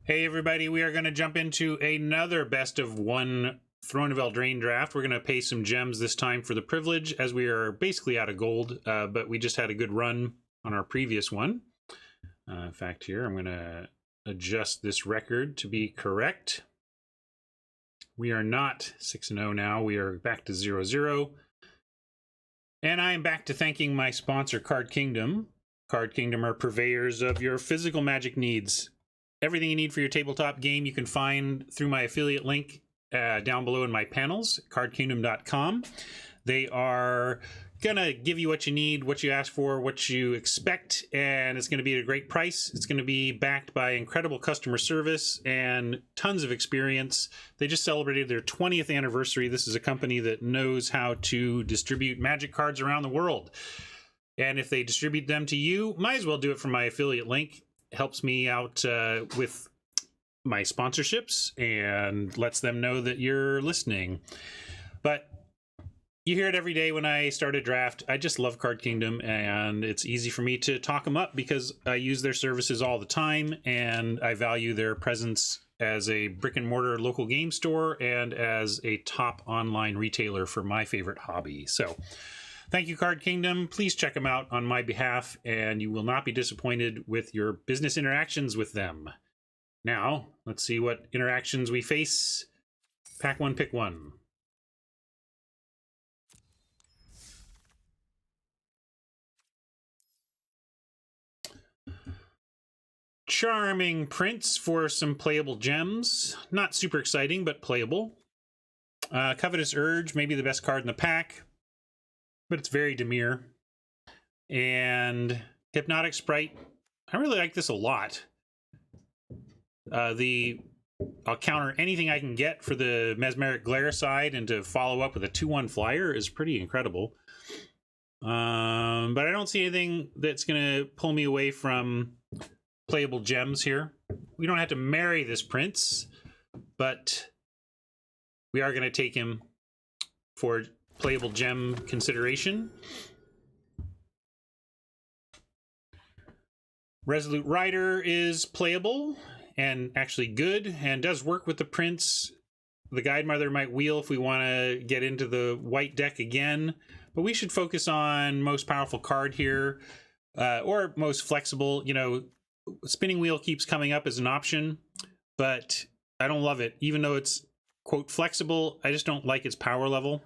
Hey everybody, we are going to jump into another best of one Throne of Eldraine draft. We're going to pay some gems this time for the privilege, as we are basically out of gold, but we just had a good run on our previous one. In fact, here I'm going to adjust this record to be correct. We are not 6-0 now. We are back to 0-0. And I am back to thanking my sponsor, Card Kingdom. Card Kingdom are purveyors of your physical Magic needs. Everything you need for your tabletop game you can find through my affiliate link down below in my panels, cardkingdom.com. They are gonna give you what you need, what you ask for, what you expect, and it's gonna be at a great price. It's gonna be backed by incredible customer service and tons of experience. They just celebrated their 20th anniversary. This is a company that knows how to distribute Magic cards around the world. And if they distribute them to you, might as well do it from my affiliate link. Helps me out with my sponsorships and lets them know that you're listening. But you hear it every day when I start a draft. I just love Card Kingdom, and it's easy for me to talk them up because I use their services all the time, and I value their presence as a brick and mortar local game store and as a top online retailer for my favorite hobby. So thank you, Card Kingdom. Please check them out on my behalf, and you will not be disappointed with your business interactions with them. Now, let's see what interactions we face. Pack one, pick one. Charming Prince for some playable gems. Not super exciting, but playable. Covetous Urge, maybe the best card in the pack, but it's very demure. And Hypnotic Sprite, I really like this a lot. I'll counter anything I can get for the Mesmeric Glare side, and to follow up with a 2/1 flyer is pretty incredible. But I don't see anything that's going to pull me away from playable gems here. We don't have to marry this prince, but we are going to take him for playable gem consideration. Resolute Rider is playable and actually good, and does work with the prince. The Guide Mother might wheel if we want to get into the white deck again, but we should focus on most powerful card here, or most flexible. You know, Spinning Wheel keeps coming up as an option, but I don't love it. Even though it's, quote, flexible, I just don't like its power level.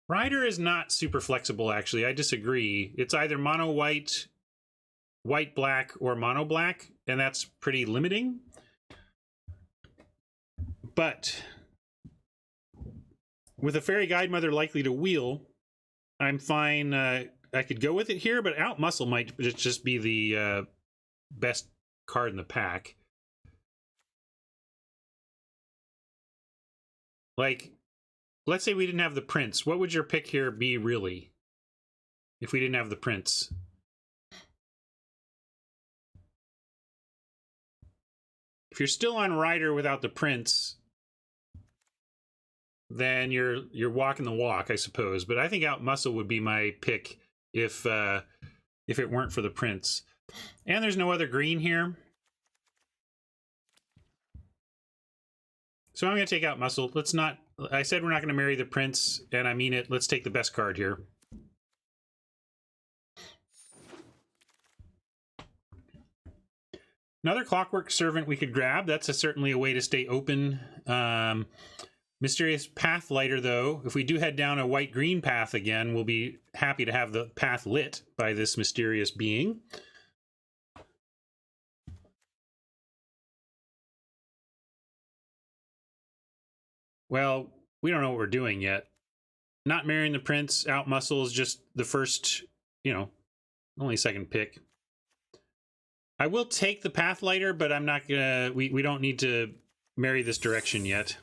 Rider is not super flexible, actually. I disagree. It's either mono white, white black, or mono black, and that's pretty limiting. But with a Fairy Guide Mother likely to wheel, I'm fine. I could go with it here, but Out Muscle might just be the best card in the pack. Like, let's say we didn't have the prince. What would your pick here be, really, if we didn't have the prince? If you're still on Rider without the prince, then you're walking the walk, I suppose. But I think Out Muscle would be my pick if it weren't for the prince. And there's no other green here, so I'm going to take Out Muscle. Let's not. I said we're not going to marry the prince, and I mean it. Let's take the best card here. Another Clockwork Servant we could grab. That's certainly a way to stay open. Mysterious Pathlighter, though, if we do head down a white-green path again, we'll be happy to have the path lit by this mysterious being. Well, we don't know what we're doing yet. Not marrying the prince, Out Muscle is just the first, only second pick. I will take the Pathlighter, but I'm not gonna. We don't need to marry this direction yet.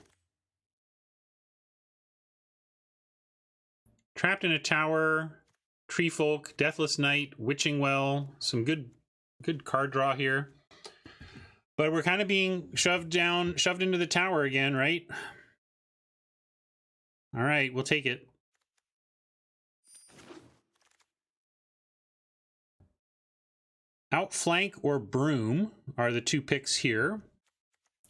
Trapped in a Tower, Treefolk, Deathless Knight, Witching Well. Some good card draw here. But we're kind of being shoved into the tower again, right? All right, we'll take it. Outflank or Broom are the two picks here.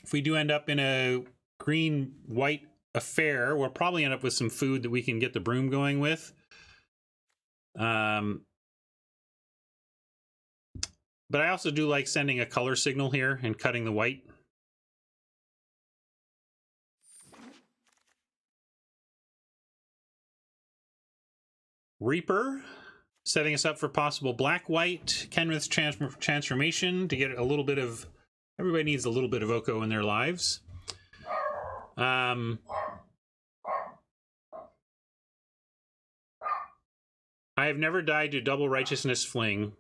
If we do end up in a green-white affair, we'll probably end up with some food that we can get the Broom going with. But I also do like sending a color signal here and cutting the white. Reaper, setting us up for possible black-white Kenrith's transformation to get a little bit of... Everybody needs a little bit of Oko in their lives. I have never died to double Righteousness Fling.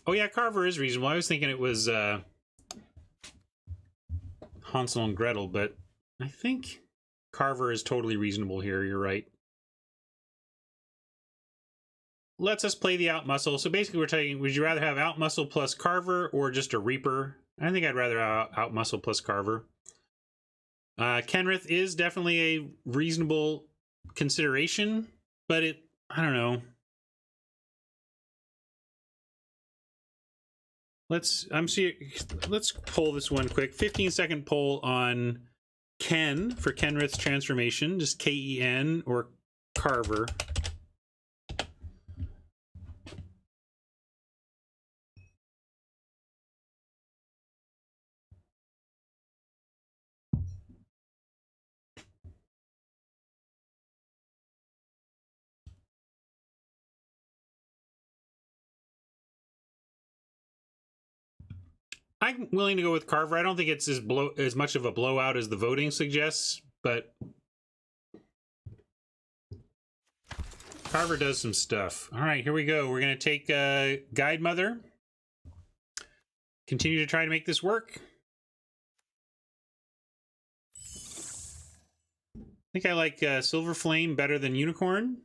Oh yeah, Carver is reasonable. I was thinking it was Hansel and Gretel, but I think Carver is totally reasonable here. You're right. Lets us play the Outmuscle. So basically we're taking, would you rather have Outmuscle plus Carver or just a Reaper? I think I'd rather Outmuscle plus Carver. Kenrith is definitely a reasonable consideration, but I don't know. Let's poll this one quick. 15-second poll on Ken for Kenrith's transformation, just K-E-N or Carver. I'm willing to go with Carver. I don't think it's as much of a blowout as the voting suggests, but Carver does some stuff. All right, here we go. We're going to take Guide Mother. Continue to try to make this work. I think I like Silver Flame better than Unicorn.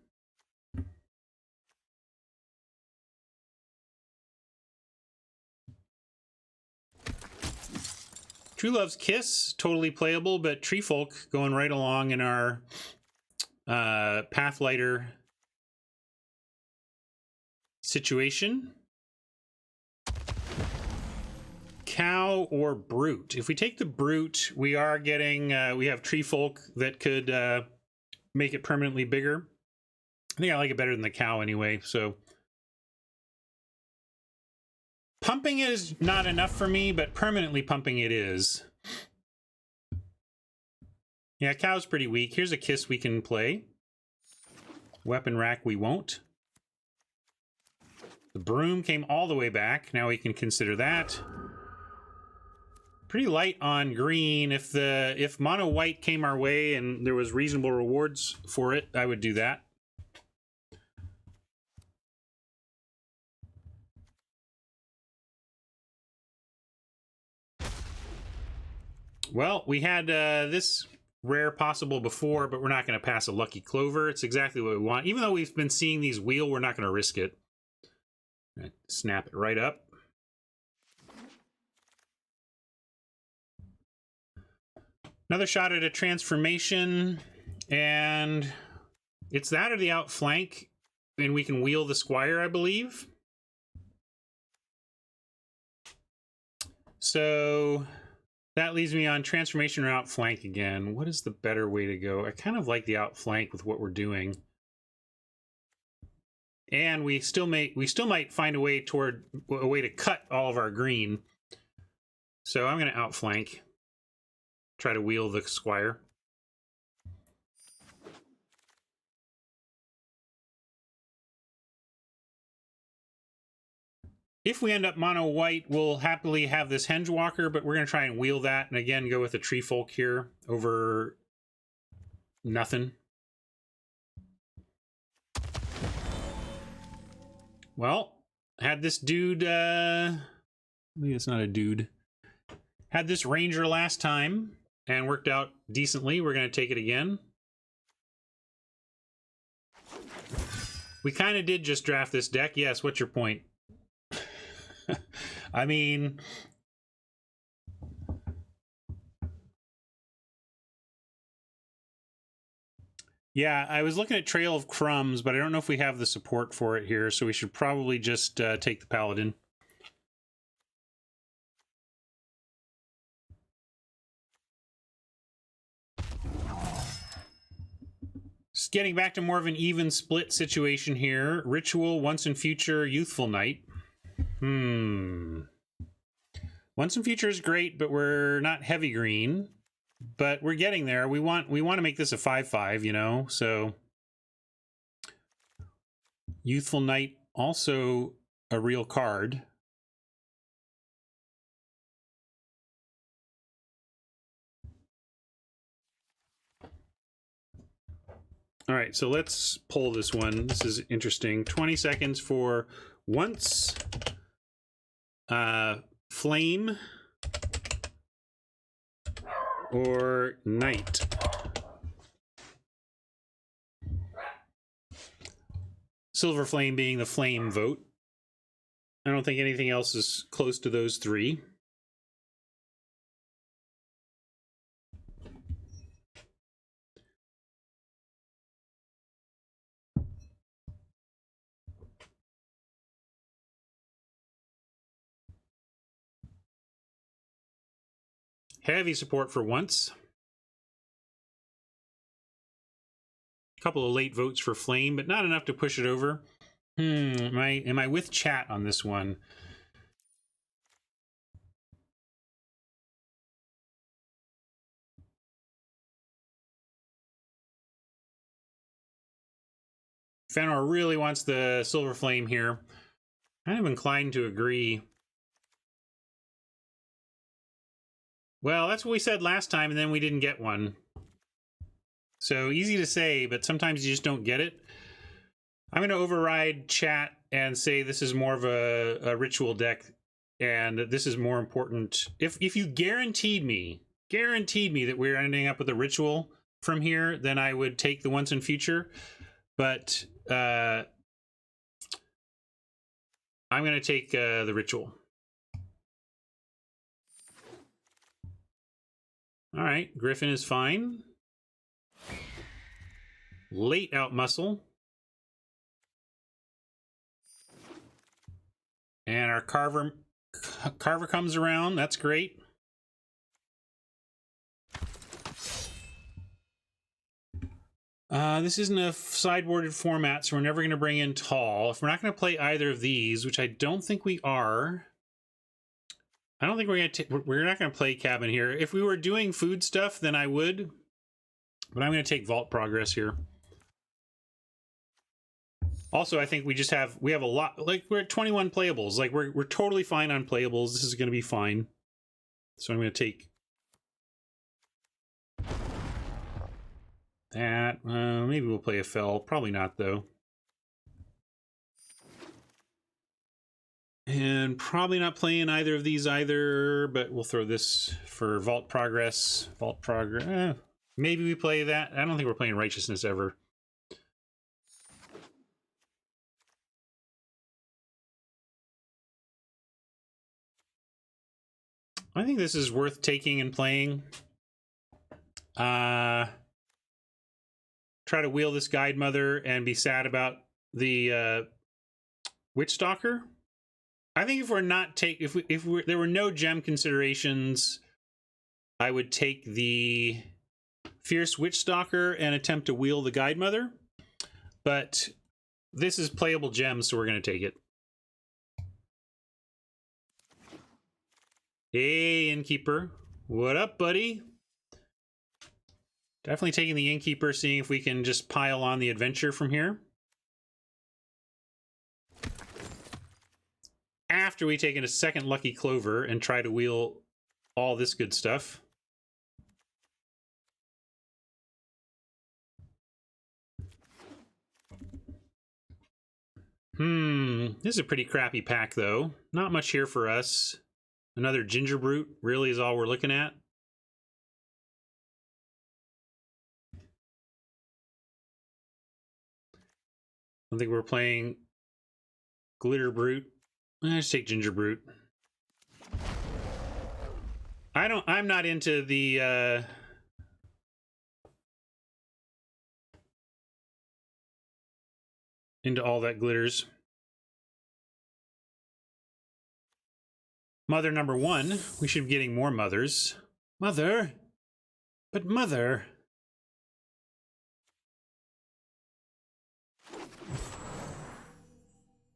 True Love's Kiss, totally playable, but Treefolk going right along in our Pathlighter situation. Cow or Brute. If we take the Brute, we are getting, we have Treefolk that could make it permanently bigger. I think I like it better than the Cow anyway, so... Pumping it is not enough for me, but permanently pumping it is. Yeah, Cow's pretty weak. Here's a Kiss we can play. Weapon Rack we won't. The Broom came all the way back. Now we can consider that. Pretty light on green. If mono white came our way and there was reasonable rewards for it, I would do that. Well, we had this rare possible before, but we're not going to pass a Lucky Clover. It's exactly what we want. Even though we've been seeing these wheel, we're not going to risk it. Snap it right up. Another shot at a transformation, and it's that or the outflank, and we can wheel the Squire, I believe. So... that leaves me on transformation or outflank again. What is the better way to go? I kind of like the outflank with what we're doing. And we still might find a way to cut all of our green. So I'm going to outflank. Try to wheel the Squire. If we end up mono white, we'll happily have this Hengewalker, but we're going to try and wheel that, and again, go with a Treefolk here over nothing. Well, had this dude, maybe it's not a dude. Had this Ranger last time, and worked out decently. We're going to take it again. We kind of did just draft this deck. Yes, what's your point? I mean, Yeah, I was looking at Trail of Crumbs, but I don't know if we have the support for it here, so we should probably just take the Paladin. Just getting back to more of an even split situation here. Ritual, Once and Future, Youthful Knight. Once and Future is great, but we're not heavy green. But we're getting there. We want to make this a 5/5, you know, so Youthful Knight, also a real card. All right, so let's pull this one. This is interesting. 20 seconds for Once, Flame, or Night. Silver Flame being the flame vote. I don't think anything else is close to those three. Heavy support for Once. A couple of late votes for Flame, but not enough to push it over. Am I with chat on this one? Fenor really wants the Silver Flame here. Kind of inclined to agree. Well, that's what we said last time, and then we didn't get one. So easy to say, but sometimes you just don't get it. I'm going to override chat and say this is more of a ritual deck, and this is more important. If you guaranteed me that we're ending up with a ritual from here, then I would take the Once and Future. But I'm going to take the ritual. All right, Griffin is fine. Late out muscle. And our Carver comes around. That's great. This isn't a sideboarded format, so we're never going to bring in Tall. If we're not going to play either of these, which I don't think we are, I don't think we're not going to play Cabin here. If we were doing food stuff, then I would, but I'm going to take Vault Progress here. Also, I think we have a lot, like we're at 21 playables. Like we're totally fine on playables. This is going to be fine. So I'm going to take that. Maybe we'll play a Fell. Probably not, though. And probably not playing either of these either, but we'll throw this for Vault Progress. Vault Progress. Maybe we play that. I don't think we're playing Righteousness ever. I think this is worth taking and playing. Try to wheel this Guide Mother and be sad about the Witch Stalker. I think if we're not if there were no gem considerations, I would take the Fierce Witch Stalker and attempt to wheel the Guide Mother. But this is playable gems, so we're going to take it. Hey, Innkeeper. What up, buddy? Definitely taking the Innkeeper, seeing if we can just pile on the adventure from here. After we take in a second Lucky Clover and try to wheel all this good stuff. This is a pretty crappy pack, though. Not much here for us. Another Ginger Brute really is all we're looking at. I think we're playing Glitter Brute. Let's take Ginger Brute. I'm not into the into all that glitters. Mother number 1. We should be getting more mothers. Mother? But mother?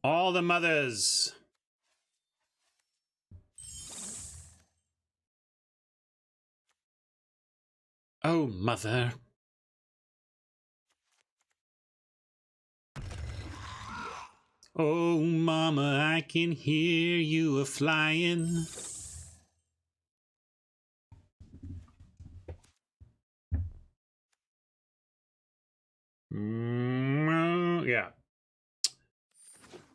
All the mothers. Oh, mother. Oh, mama, I can hear you a-flying. Yeah.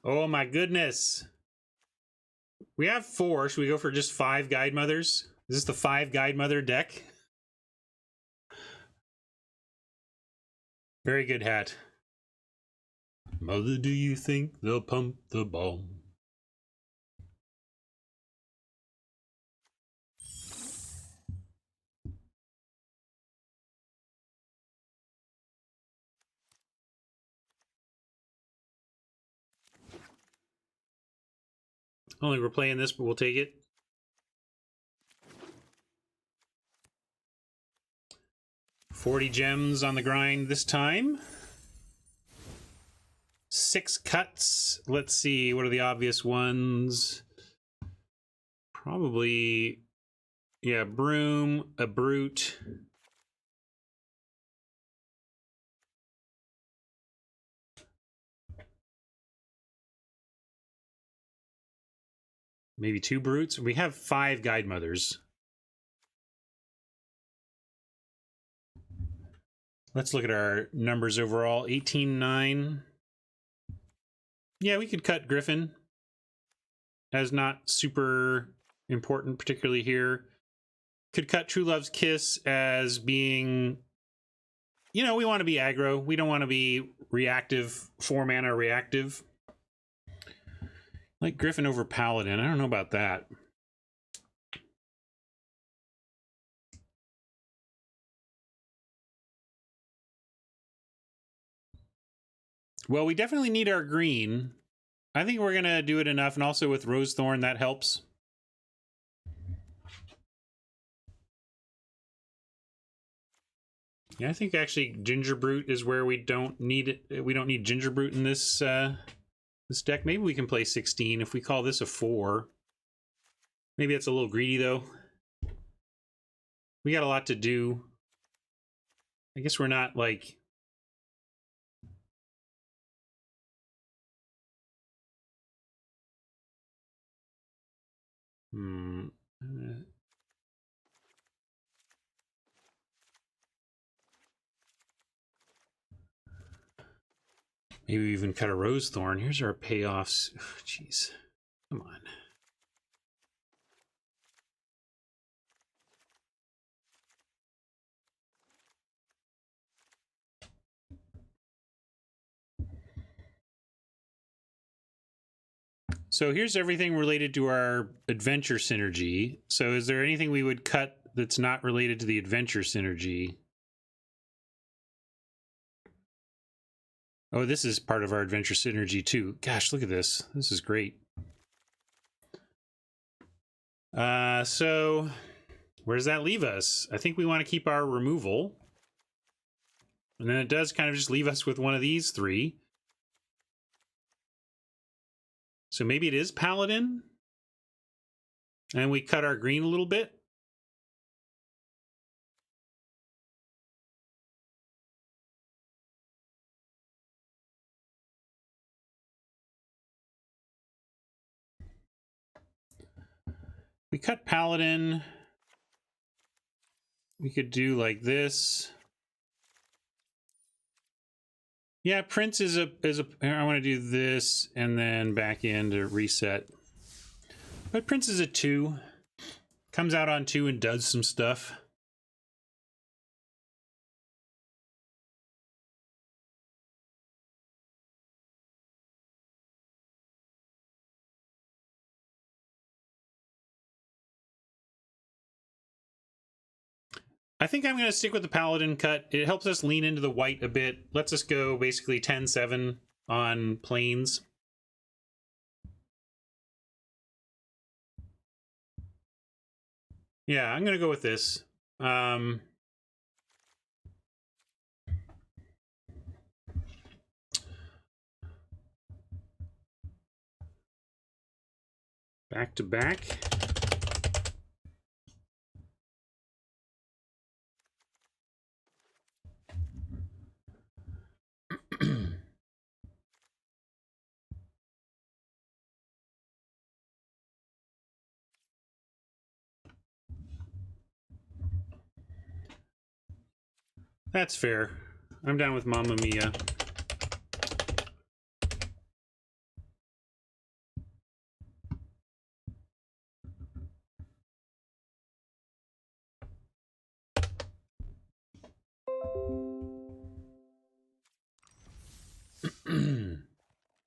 Oh, my goodness. We have 4. Should we go for just 5 Guide Mothers? Is this the 5 Guide Mother deck? Very good hat. Mother, do you think they'll pump the bomb? Only we're playing this, but we'll take it. $40 gems on the grind this time. 6 cuts. Let's see, what are the obvious ones? Probably, yeah, Broom, a Brute. Maybe 2 Brutes. We have 5 Guide Mothers. Let's look at our numbers overall. 18-9. Yeah, we could cut Griffin as not super important, particularly here. Could cut True Love's Kiss as being, you know, we want to be aggro. We don't want to be reactive, 4-mana reactive. Like Griffin over Paladin. I don't know about that. Well, we definitely need our green. I think we're going to do it enough. And also with Rose Thorn, that helps. Yeah, I think actually Ginger Brute is where we don't need it. We don't need Ginger Brute in this this deck. Maybe we can play 16 if we call this a 4. Maybe that's a little greedy though. We got a lot to do. I guess we're not like... Maybe we even cut a Rose Thorn. Here's our payoffs. Jeez. Come on. So here's everything related to our adventure synergy. So is there anything we would cut that's not related to the adventure synergy? Oh, this is part of our adventure synergy too. Gosh, look at this. This is great. So where does that leave us? I think we want to keep our removal. And then it does kind of just leave us with one of these 3. So maybe it is Paladin. And we cut our green a little bit. We cut Paladin. We could do like this. Yeah, Prince is a I want to do this and then back in to reset. But Prince is a 2. Comes out on 2 and does some stuff. I think I'm going to stick with the Paladin cut. It helps us lean into the white a bit. Lets us go basically 10-7 on planes. Yeah, I'm gonna go with this. Back to back. That's fair. I'm down with Mamma Mia.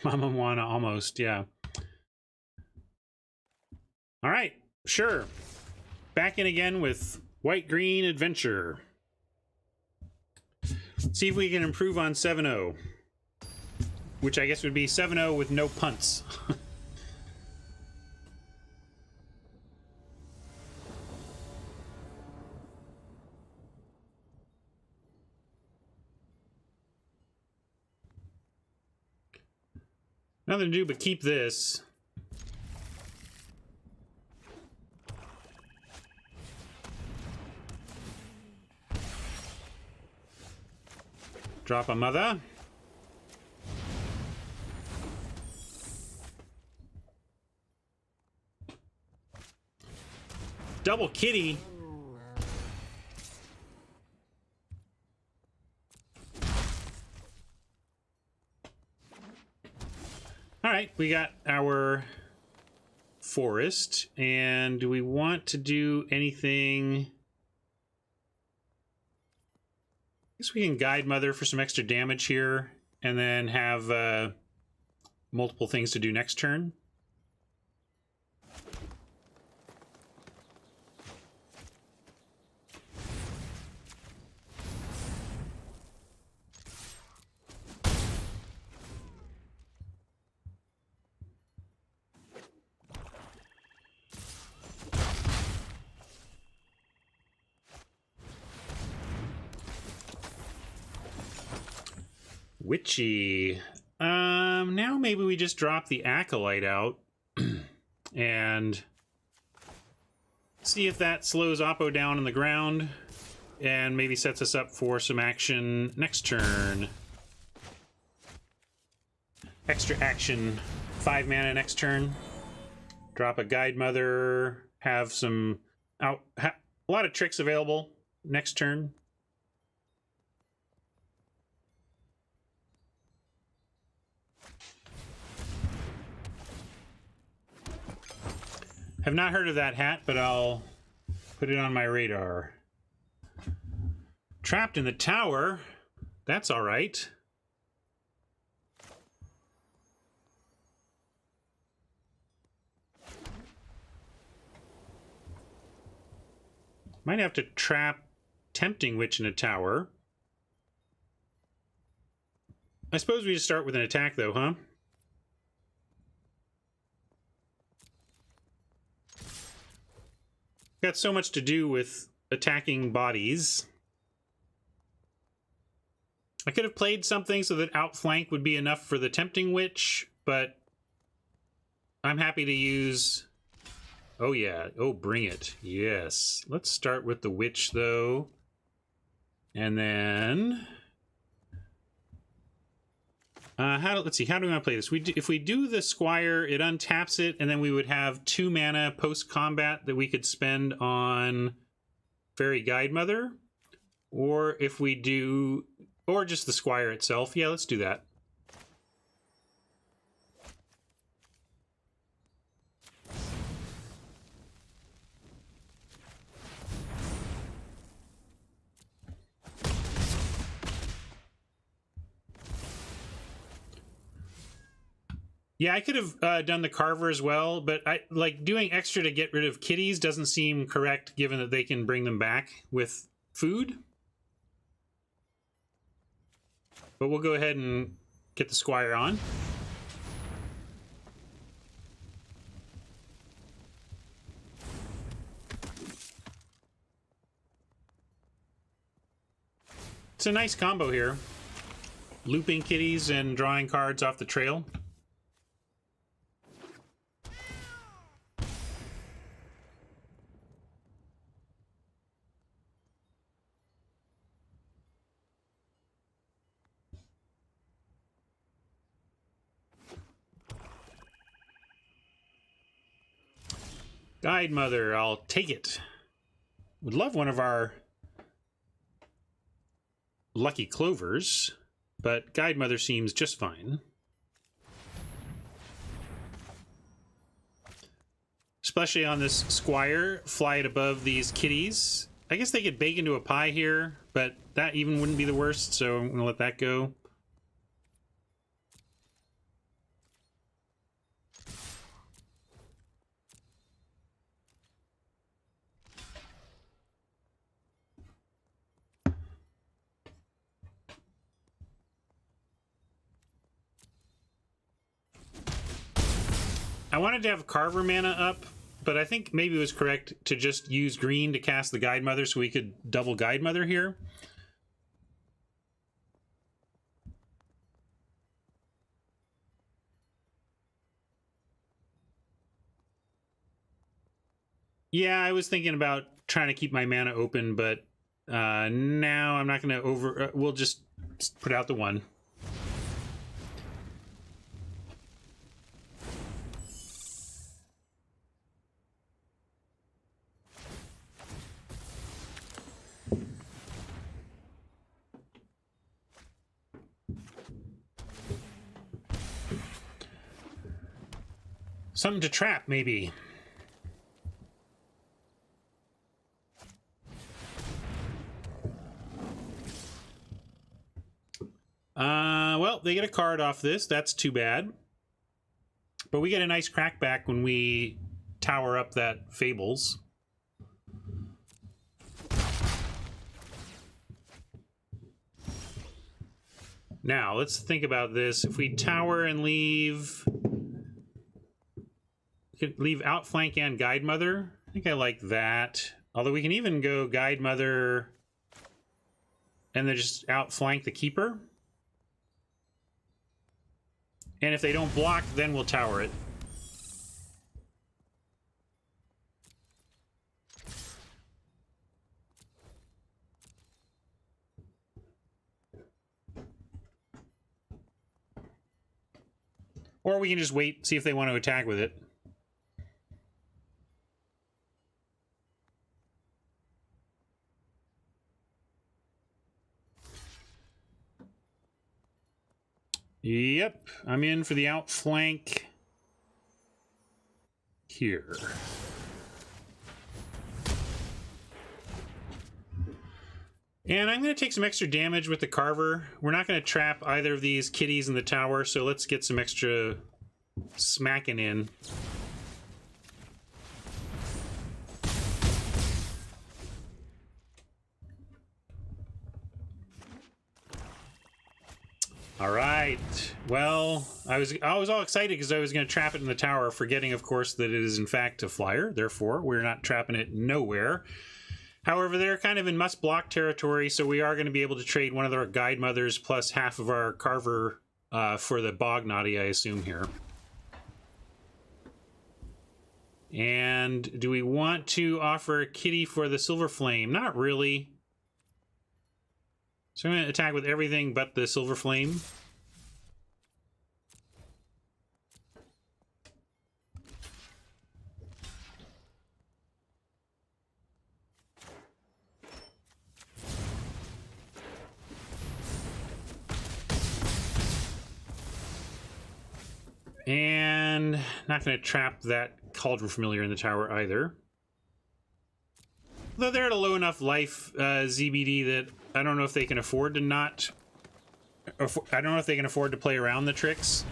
Mama Moana, almost, yeah. All right, sure. Back in again with White-Green Adventure. See if we can improve on 7-0. Which I guess would be 7-0 with no punts. Nothing to do but keep this. Drop a mother. Double kitty. All right, we got our forest, and do we want to do anything? I guess we can guide Mother for some extra damage here, and then have multiple things to do next turn. Witchy. Now maybe we just drop the Acolyte out and see if that slows Oppo down on the ground and maybe sets us up for some action next turn. Extra action, 5 mana next turn. Drop a Guide Mother, have some a lot of tricks available next turn. Have not heard of that hat, but I'll put it on my radar. Trapped in the tower. That's all right. Might have to trap Tempting Witch in a tower. I suppose we just start with an attack, though, huh? Got so much to do with attacking bodies. I could have played something so that outflank would be enough for the Tempting Witch, but I'm happy to use... Oh yeah, oh bring it. Yes. Let's start with the Witch though. And then... let's see, how do we want to play this? If we do the Squire, it untaps it, and then we would have 2 mana post-combat that we could spend on Fairy Guide Mother. Or if we do... Or just the Squire itself. Yeah, let's do that. Yeah, I could have done the Carver as well, but I like doing extra to get rid of kitties doesn't seem correct given that they can bring them back with food. But we'll go ahead and get the Squire on. It's a nice combo here. Looping kitties and drawing cards off the trail. Guide Mother, I'll take it. Would love one of our Lucky Clovers, but Guide Mother seems just fine. Especially on this Squire, fly it above these kitties. I guess they could bake into a pie here, but that even wouldn't be the worst, so I'm gonna let that go. I wanted to have Carver mana up, but I think maybe it was correct to just use green to cast the Guide Mother so we could double Guide Mother here. Yeah, I was thinking about trying to keep my mana open, but now I'm not going to we'll just put out the one. Something to trap, maybe. Well, they get a card off this. That's too bad. But we get a nice crackback when we tower up that Fables. Now, let's think about this. If we tower and leave... leave Outflank and Guide Mother. I think I like that. Although we can even go Guide Mother and then just outflank the Keeper. And if they don't block, then we'll tower it. Or we can just wait, see if they want to attack with it. Yep, I'm in for the outflank here. And I'm going to take some extra damage with the Carver. We're not going to trap either of these kitties in the tower, so let's get some extra smacking in. All right. Well, I was all excited because I was going to trap it in the tower, forgetting, of course, that it is in fact a flyer. Therefore, we're not trapping it nowhere. However, they're kind of in must-block territory, so we are going to be able to trade one of our Guide Mothers plus half of our Carver for the Bognaughty, I assume, here. And do we want to offer a kitty for the Silver Flame? Not really. So I'm going to attack with everything but the Silver Flame. And not going to trap that Cauldron Familiar in the tower either. Though they're at a low enough life ZBD that I don't know if they can afford to not... I don't know if they can afford to play around the tricks.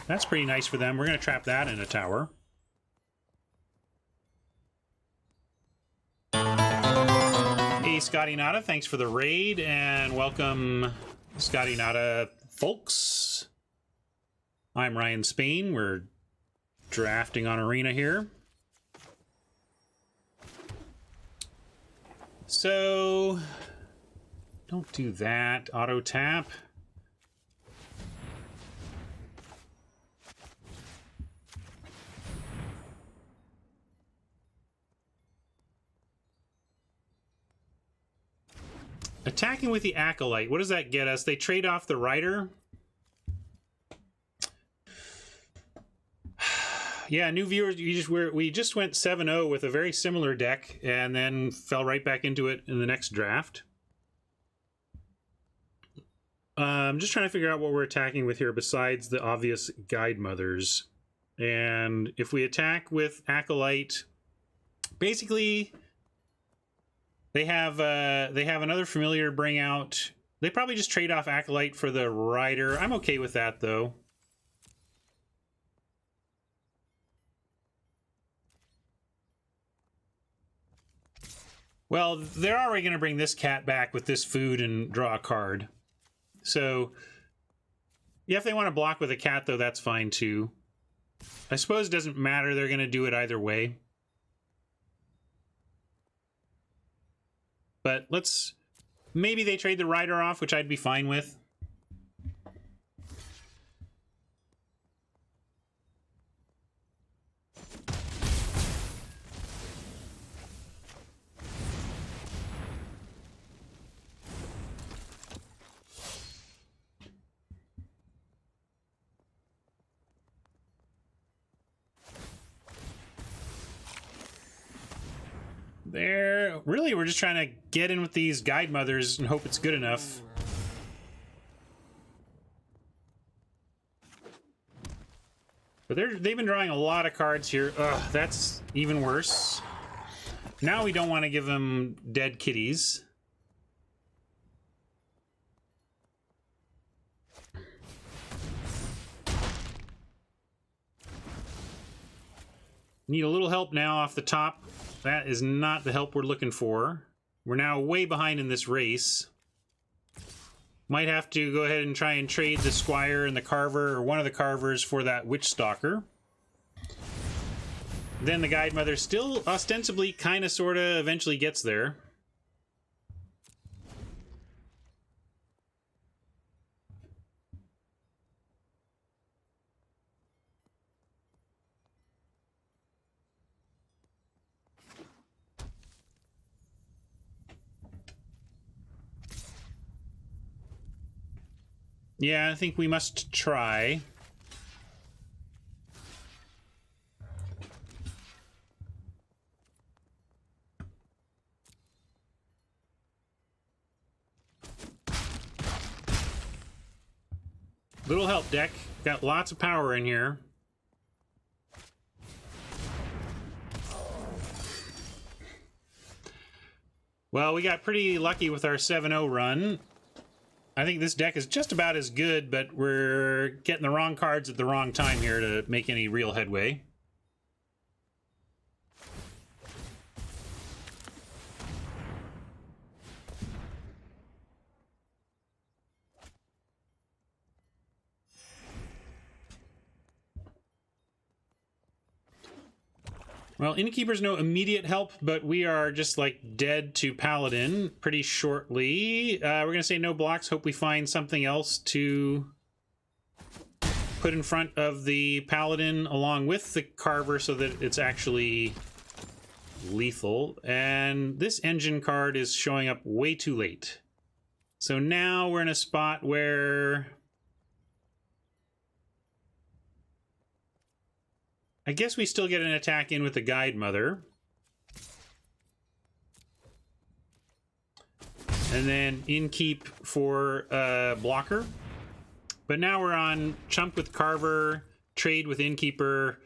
That's pretty nice for them. We're going to trap that in a tower. Hey, Scotty Nada, thanks for the raid, and welcome, Scotty Nada folks. I'm Ryan Spain. We're drafting on Arena here. So, don't do that. Auto tap. Attacking with the Acolyte. What does that get us? They trade off the Rider. Yeah, new viewers, we just went 7-0 with a very similar deck and then fell right back into it in the next draft. I'm just trying to figure out what we're attacking with here besides the obvious Guide Mothers. And if we attack with Acolyte, basically they have another familiar bring out. They probably just trade off Acolyte for the Rider. I'm okay with that though. Well, they're already going to bring this cat back with this food and draw a card. So, yeah, if they want to block with a cat, though, that's fine, too. I suppose it doesn't matter. They're going to do it either way. But let's... Maybe they trade the Rider off, which I'd be fine with. Really, we're just trying to get in with these Guide Mothers and hope it's good enough. But they've been drawing a lot of cards here. Ugh, that's even worse. Now we don't want to give them dead kitties. Need a little help now off the top. That is not the help we're looking for. We're now way behind in this race. Might have to go ahead and try and trade the Squire and the Carver, or one of the Carvers, for that Witch Stalker. Then the Guide Mother still ostensibly kind of sort of eventually gets there. Yeah, I think we must try. Little help, deck. Got lots of power in here. Well, we got pretty lucky with our 7-0 run. I think this deck is just about as good, but we're getting the wrong cards at the wrong time here to make any real headway. Well, Innkeeper's no immediate help, but we are just like dead to Paladin pretty shortly. We're going to say no blocks. Hope we find something else to put in front of the Paladin along with the Carver so that it's actually lethal. And this engine card is showing up way too late. So now we're in a spot where I guess we still get an attack in with the Guide Mother. And then Innkeep for blocker. But now we're on Chump with Carver, trade with Innkeeper,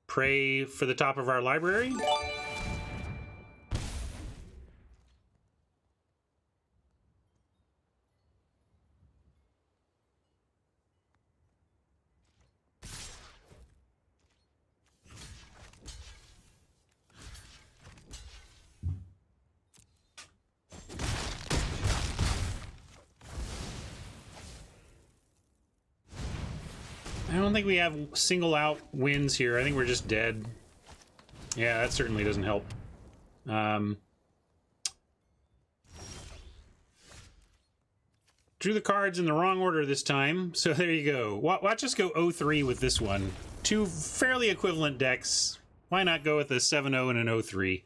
pray for the top of our library. don't think we have single out wins here. I think we're just dead. Yeah, that certainly doesn't help. Drew the cards in the wrong order this time, so there you go. Watch us go 0-3 with this one. Two fairly equivalent decks. Why not go with a 7-0 and an 0-3?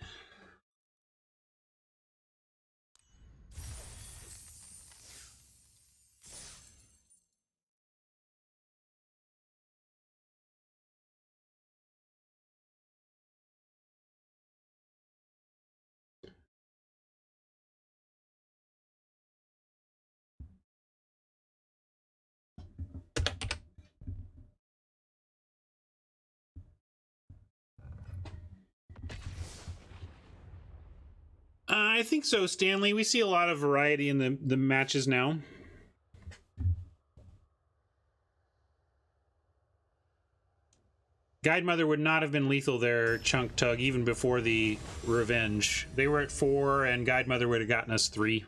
I think so, Stanley. We see a lot of variety in the matches now. Guide Mother would not have been lethal there, Chunk Tug, even before the Revenge. They were at 4, and Guide Mother would have gotten us 3.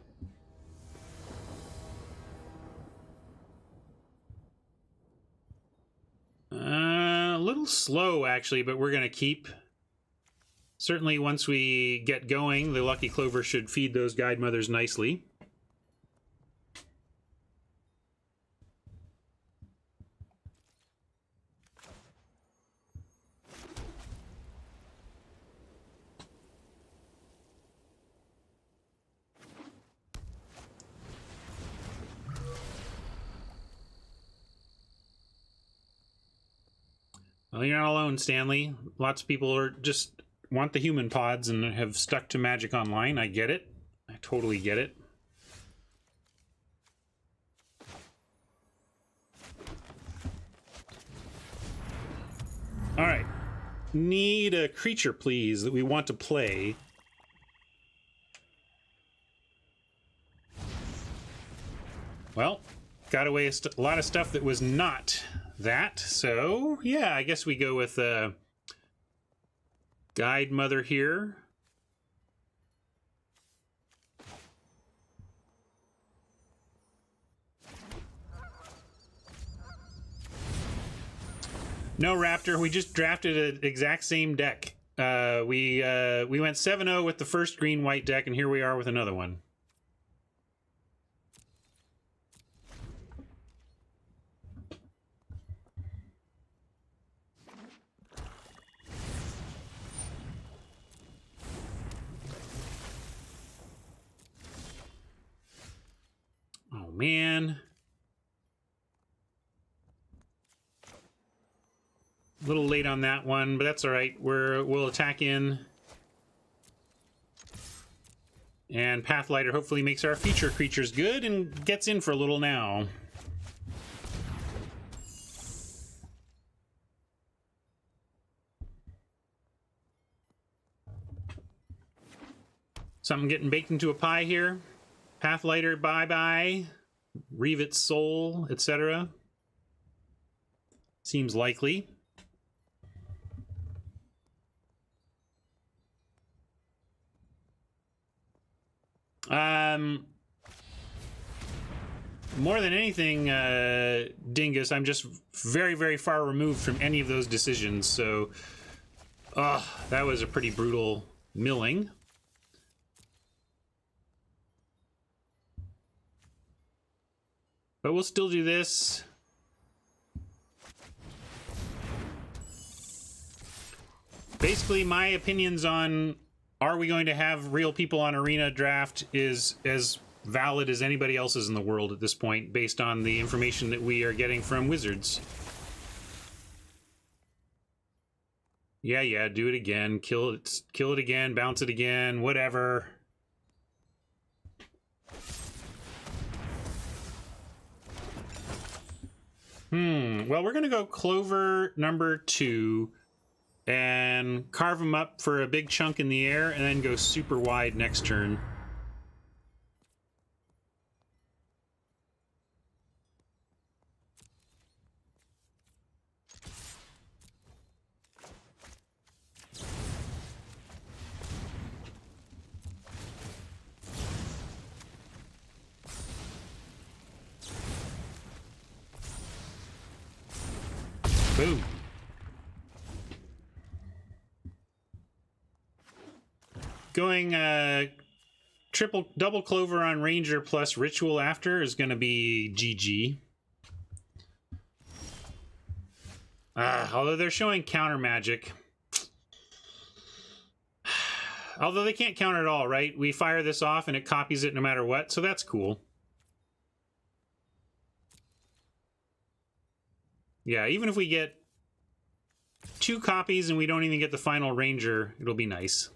A little slow, actually, but we're going to keep. Certainly, once we get going, the Lucky Clover should feed those Guide Mothers nicely. Well, you're not alone, Stanley. Lots of people are just want the human pods and have stuck to Magic Online. I get it. I totally get it. All right. Need a creature, please, that we want to play. Well, got away a lot of stuff that was not that. So, yeah, I guess we go with Guide Mother here. No, Raptor, we just drafted an exact same deck. We went 7-0 with the first green-white deck, and here we are with another one. Oh, man. A little late on that one, but that's all right. We'll attack in. And Pathlighter hopefully makes our future creatures good and gets in for a little now. Something getting baked into a pie here. Pathlighter, bye-bye. Revet's Soul, etc. Seems likely. More than anything, Dingus, I'm just very, very far removed from any of those decisions, so that was a pretty brutal milling. But we'll still do this. Basically, my opinions on are we going to have real people on Arena Draft is as valid as anybody else's in the world at this point, based on the information that we are getting from Wizards. Yeah, do it again. Kill it again, bounce it again, whatever. Well, we're going to go Clover number 2 and carve them up for a big chunk in the air and then go super wide next turn. Boom. Going double clover on Ranger plus Ritual after is going to be GG. Although they're showing counter magic. Although they can't counter at all, right? We fire this off and it copies it no matter what, so that's cool. Yeah, even if we get 2 copies and we don't even get the final Ranger, it'll be nice.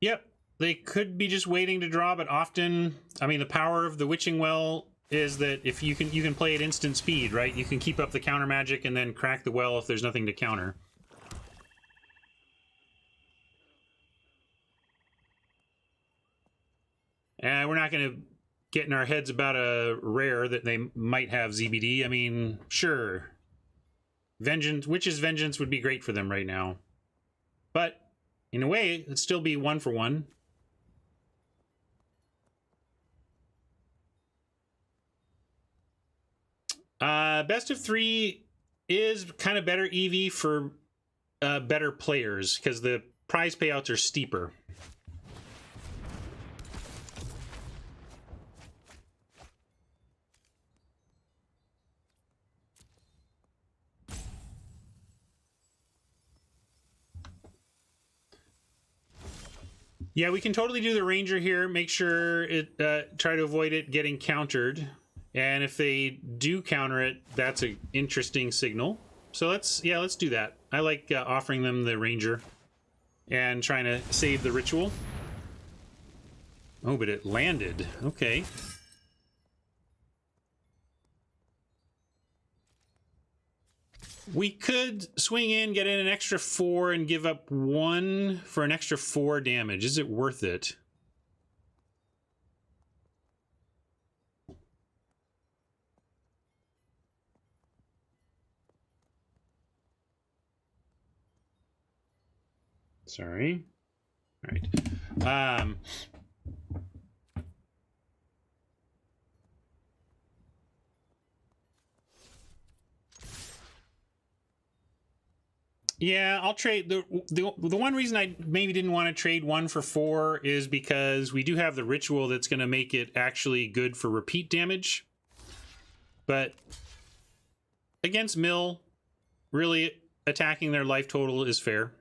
Yep, they could be just waiting to draw, but often, I mean, the power of the Witching Well is that if you can play at instant speed, right? You can keep up the counter magic and then crack the well if there's nothing to counter. And we're not going to get in our heads about a rare that they might have ZBD. I mean, sure. Vengeance, Witch's Vengeance would be great for them right now. But in a way, it'd still be 1 for 1. Best of 3 is kind of better EV for better players because the prize payouts are steeper. Yeah, we can totally do the Ranger here. Make sure it try to avoid it getting countered. And if they do counter it, that's an interesting signal. So let's do that. I like offering them the Ranger and trying to save the Ritual. Oh, but it landed. Okay. We could swing in, get in an extra 4, and give up 1 for an extra 4 damage. Is it worth it? Sorry. All right. Yeah, I'll trade the one reason I maybe didn't want to trade 1 for 4 is because we do have the Ritual that's going to make it actually good for repeat damage. But against Mill, really attacking their life total is fair.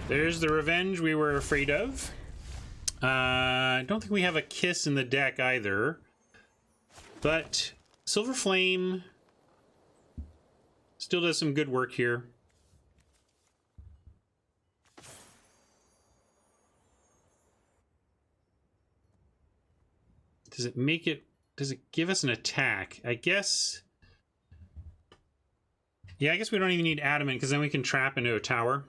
There's the Revenge we were afraid of. I don't think we have a Kiss in the deck either. But Silver Flame still does some good work here. Does it make it... Does it give us an attack? I guess... Yeah, I guess we don't even need Adamant because then we can trap into a tower.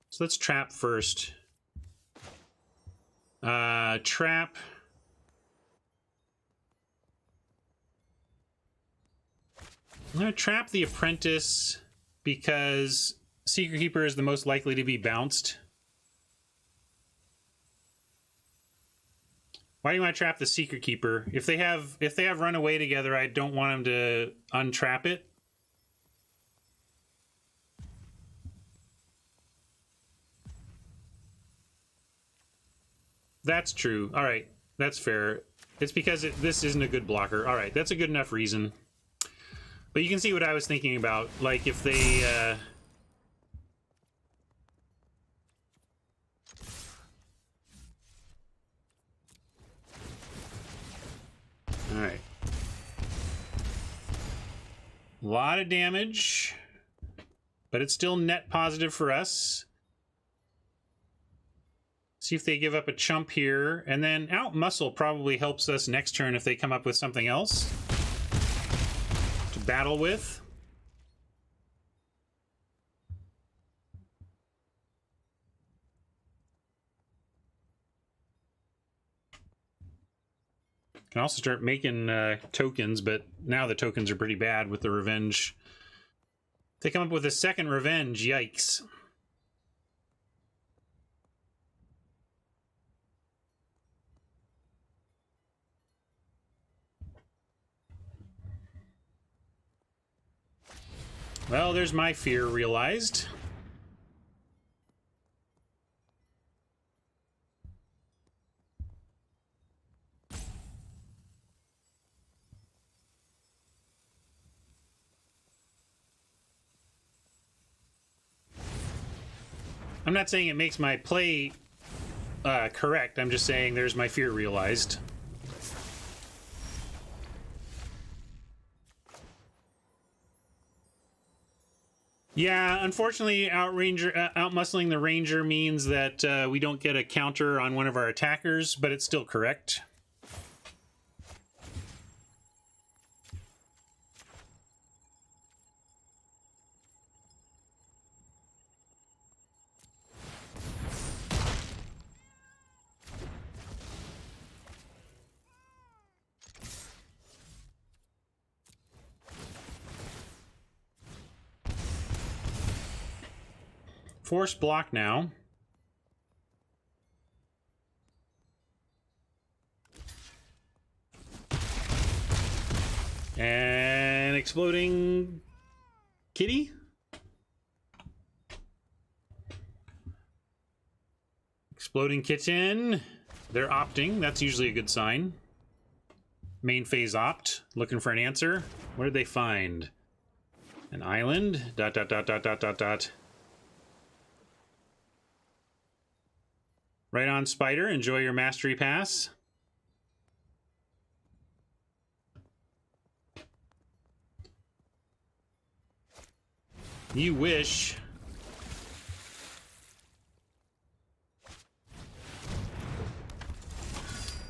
So let's trap first. Trap. I'm going to trap the Apprentice because Secret Keeper is the most likely to be bounced. Why do you want to trap the Secret Keeper? If they have Runaway together, I don't want them to untrap it. That's true. All right, that's fair. It's because this isn't a good blocker. All right, that's a good enough reason. But you can see what I was thinking about. Like, if they... All right. A lot of damage, but it's still net positive for us. See if they give up a chump here, and then outmuscle probably helps us next turn if they come up with something else to battle with. Can also start making tokens, but now the tokens are pretty bad with the revenge. If they come up with a second revenge, yikes. Well, there's my fear realized. I'm not saying it makes my play correct. I'm just saying there's my fear realized. Yeah, unfortunately, outmuscling the ranger means that we don't get a counter on one of our attackers, but it's still correct. Force block now. And exploding kitty? Exploding kitten. They're opting. That's usually a good sign. Main phase opt. Looking for an answer. What did they find? An island. ... Right on, Spider. Enjoy your mastery pass. You wish.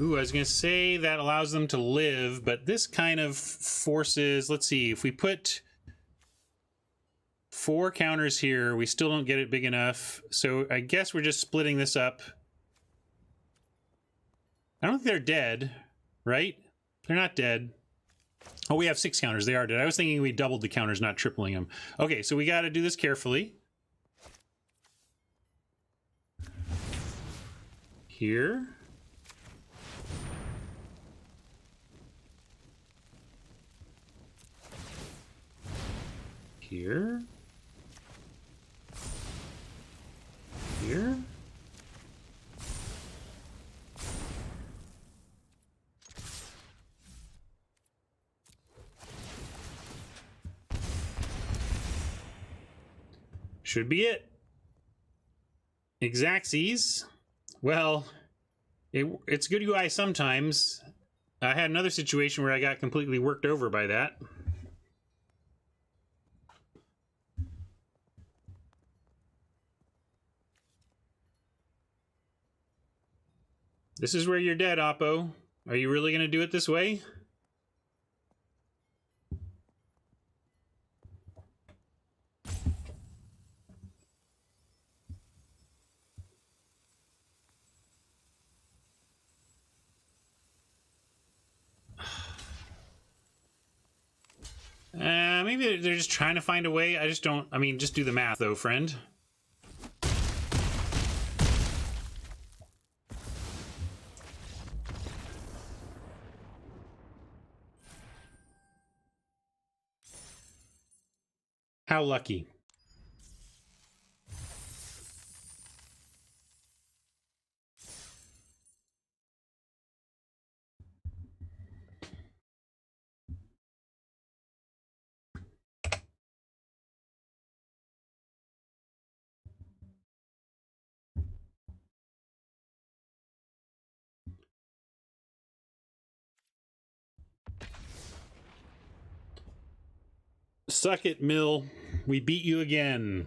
Ooh, I was going to say that allows them to live, but this kind of forces... Let's see, if we put 4 counters here, we still don't get it big enough. So I guess we're just splitting this up. I don't think they're dead, right? They're not dead. Oh, we have 6 counters. They are dead. I was thinking we doubled the counters, not tripling them. Okay, so we got to do this carefully. Here. Here. Here. Should be it. Exactsies. Well, it's good UI sometimes. I had another situation where I got completely worked over by that. This is where you're dead, Oppo. Are you really going to do it this way? Maybe they're just trying to find a way. I just don't... I mean, just do the math, though, friend. How lucky. Suck it, Mill. We beat you again.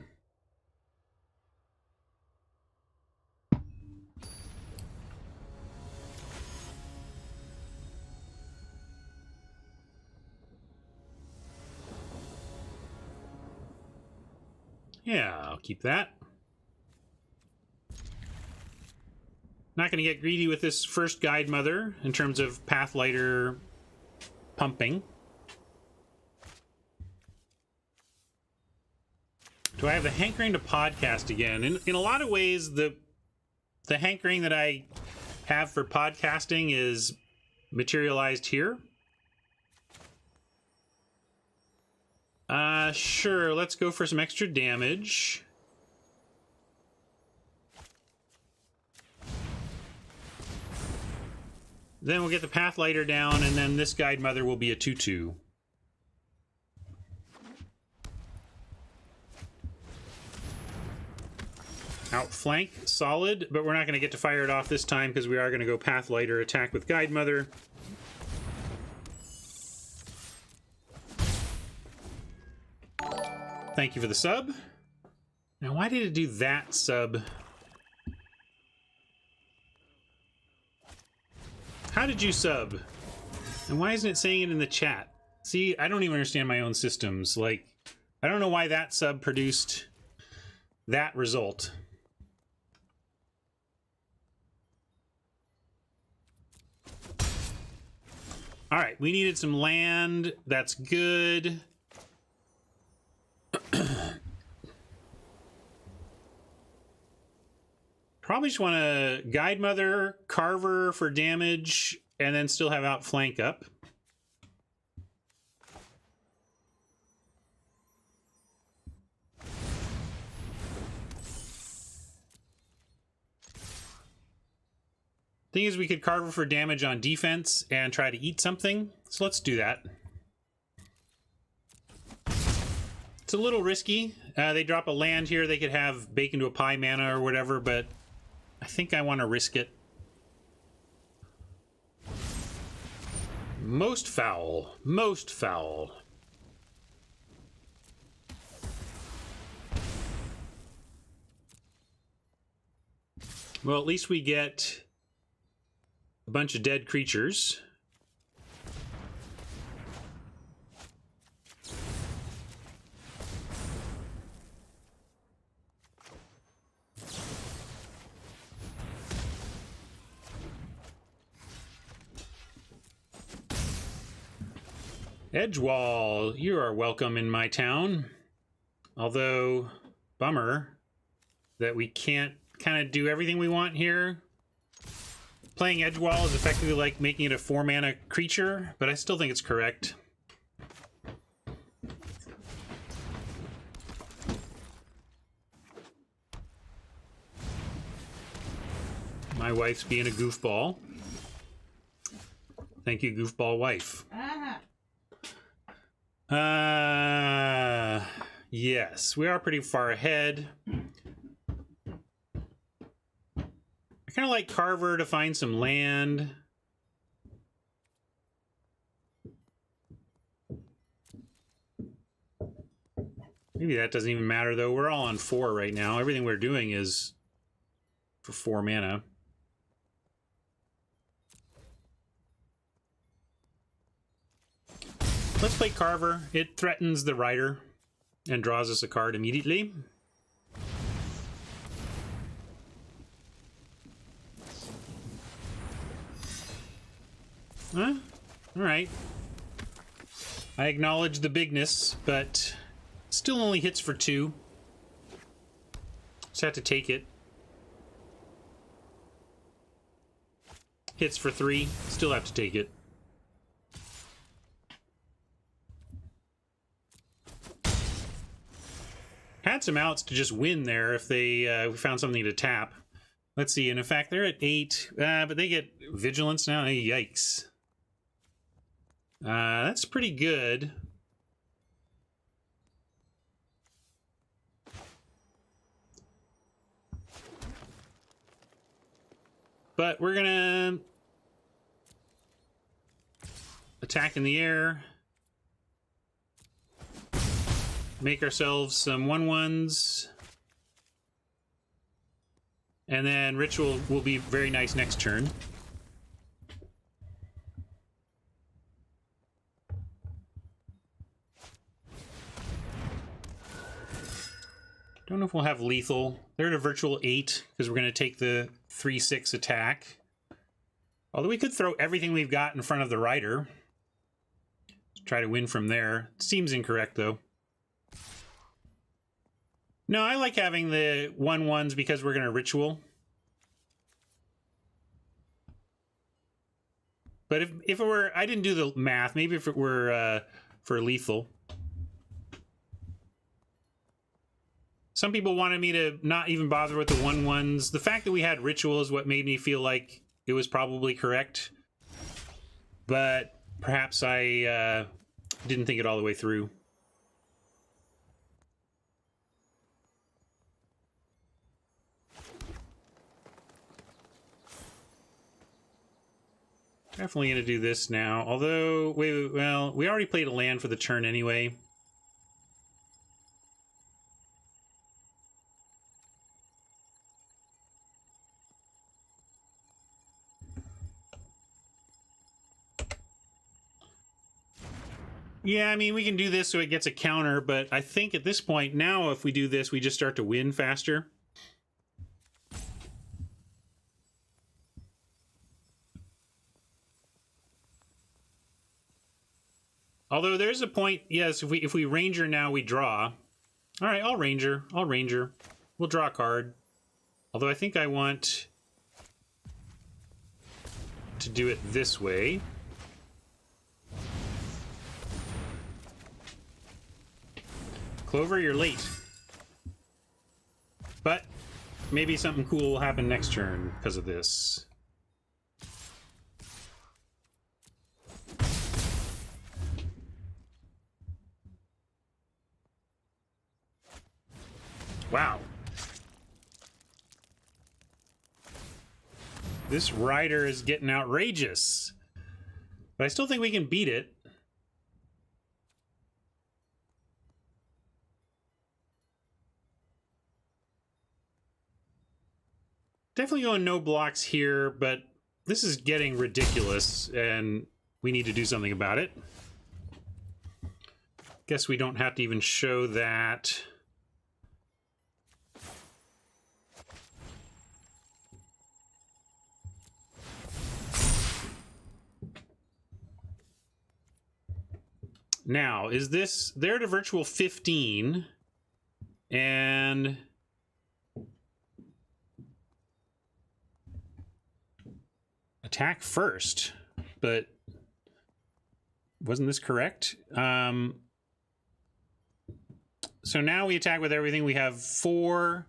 Yeah, I'll keep that. Not going to get greedy with this first Guide Mother in terms of Pathlighter pumping. Do I have the hankering to podcast again? In a lot of ways, the hankering that I have for podcasting is materialized here. Sure, let's go for some extra damage. Then we'll get the Pathlighter down, and then this Guide Mother will be a 2/2. Outflank, solid, but we're not going to get to fire it off this time because we are going to go Pathlighter, attack with Guide Mother. Thank you for the sub. Now, why did it do that sub? How did you sub? And why isn't it saying it in the chat? See, I don't even understand my own systems. Like, I don't know why that sub produced that result. All right, we needed some land. That's good. Probably just want to Guide Mother, Carver for damage, and then still have Outflank up. Thing is, we could Carver for damage on defense and try to eat something. So let's do that. It's a little risky. They drop a land here. They could have Bake into a Pie mana or whatever, but I think I want to risk it. Most foul. Most foul. Well, at least we get a bunch of dead creatures. Edgewall, you are welcome in my town. Although, bummer that we can't kind of do everything we want here. Playing Edgewall is effectively like making it a 4-mana creature, but I still think it's correct. My wife's being a goofball. Thank you, goofball wife. Yes, we are pretty far ahead. I kind of like Carver to find some land. Maybe that doesn't even matter, though. We're all on 4 right now. Everything we're doing is for 4 mana. Let's play Carver. It threatens the Rider and draws us a card immediately. Huh? All right. I acknowledge the bigness, but still only hits for 2. Just have to take it. Hits for 3. Still have to take it. Had some outs to just win there if they we found something to tap. Let's see, and in fact, they're at 8, but they get Vigilance now. Yikes. That's pretty good. But we're gonna attack in the air. make ourselves some 1/1s. And then Ritual will be very nice next turn. Don't know if we'll have lethal. They're at a virtual 8 because we're going to take the 3/6 attack. Although we could throw everything we've got in front of the rider. Try to win from there. Seems incorrect though. No, I like having the 1/1s because we're going to ritual. But if it were, I didn't do the math. Maybe if it were for lethal. Some people wanted me to not even bother with the 1/1s. The fact that we had ritual is what made me feel like it was probably correct. But perhaps I didn't think it all the way through. Definitely going to do this now. Although, well, we already played a land for the turn anyway. Yeah, I mean, we can do this so it gets a counter, but I think at this point, now if we do this, we just start to win faster. Although there's a point, yes, if we Ranger now, we draw. All right, I'll Ranger. We'll draw a card. Although I think I want to do it this way. Clover, you're late. But maybe something cool will happen next turn because of this. Wow. This rider is getting outrageous. But I still think we can beat it. Definitely going no blocks here, but this is getting ridiculous, and we need to do something about it. Guess we don't have to even show that. Now, is this... They're at a virtual 15, and... attack first, but wasn't this correct? So now we attack with everything. We have 4,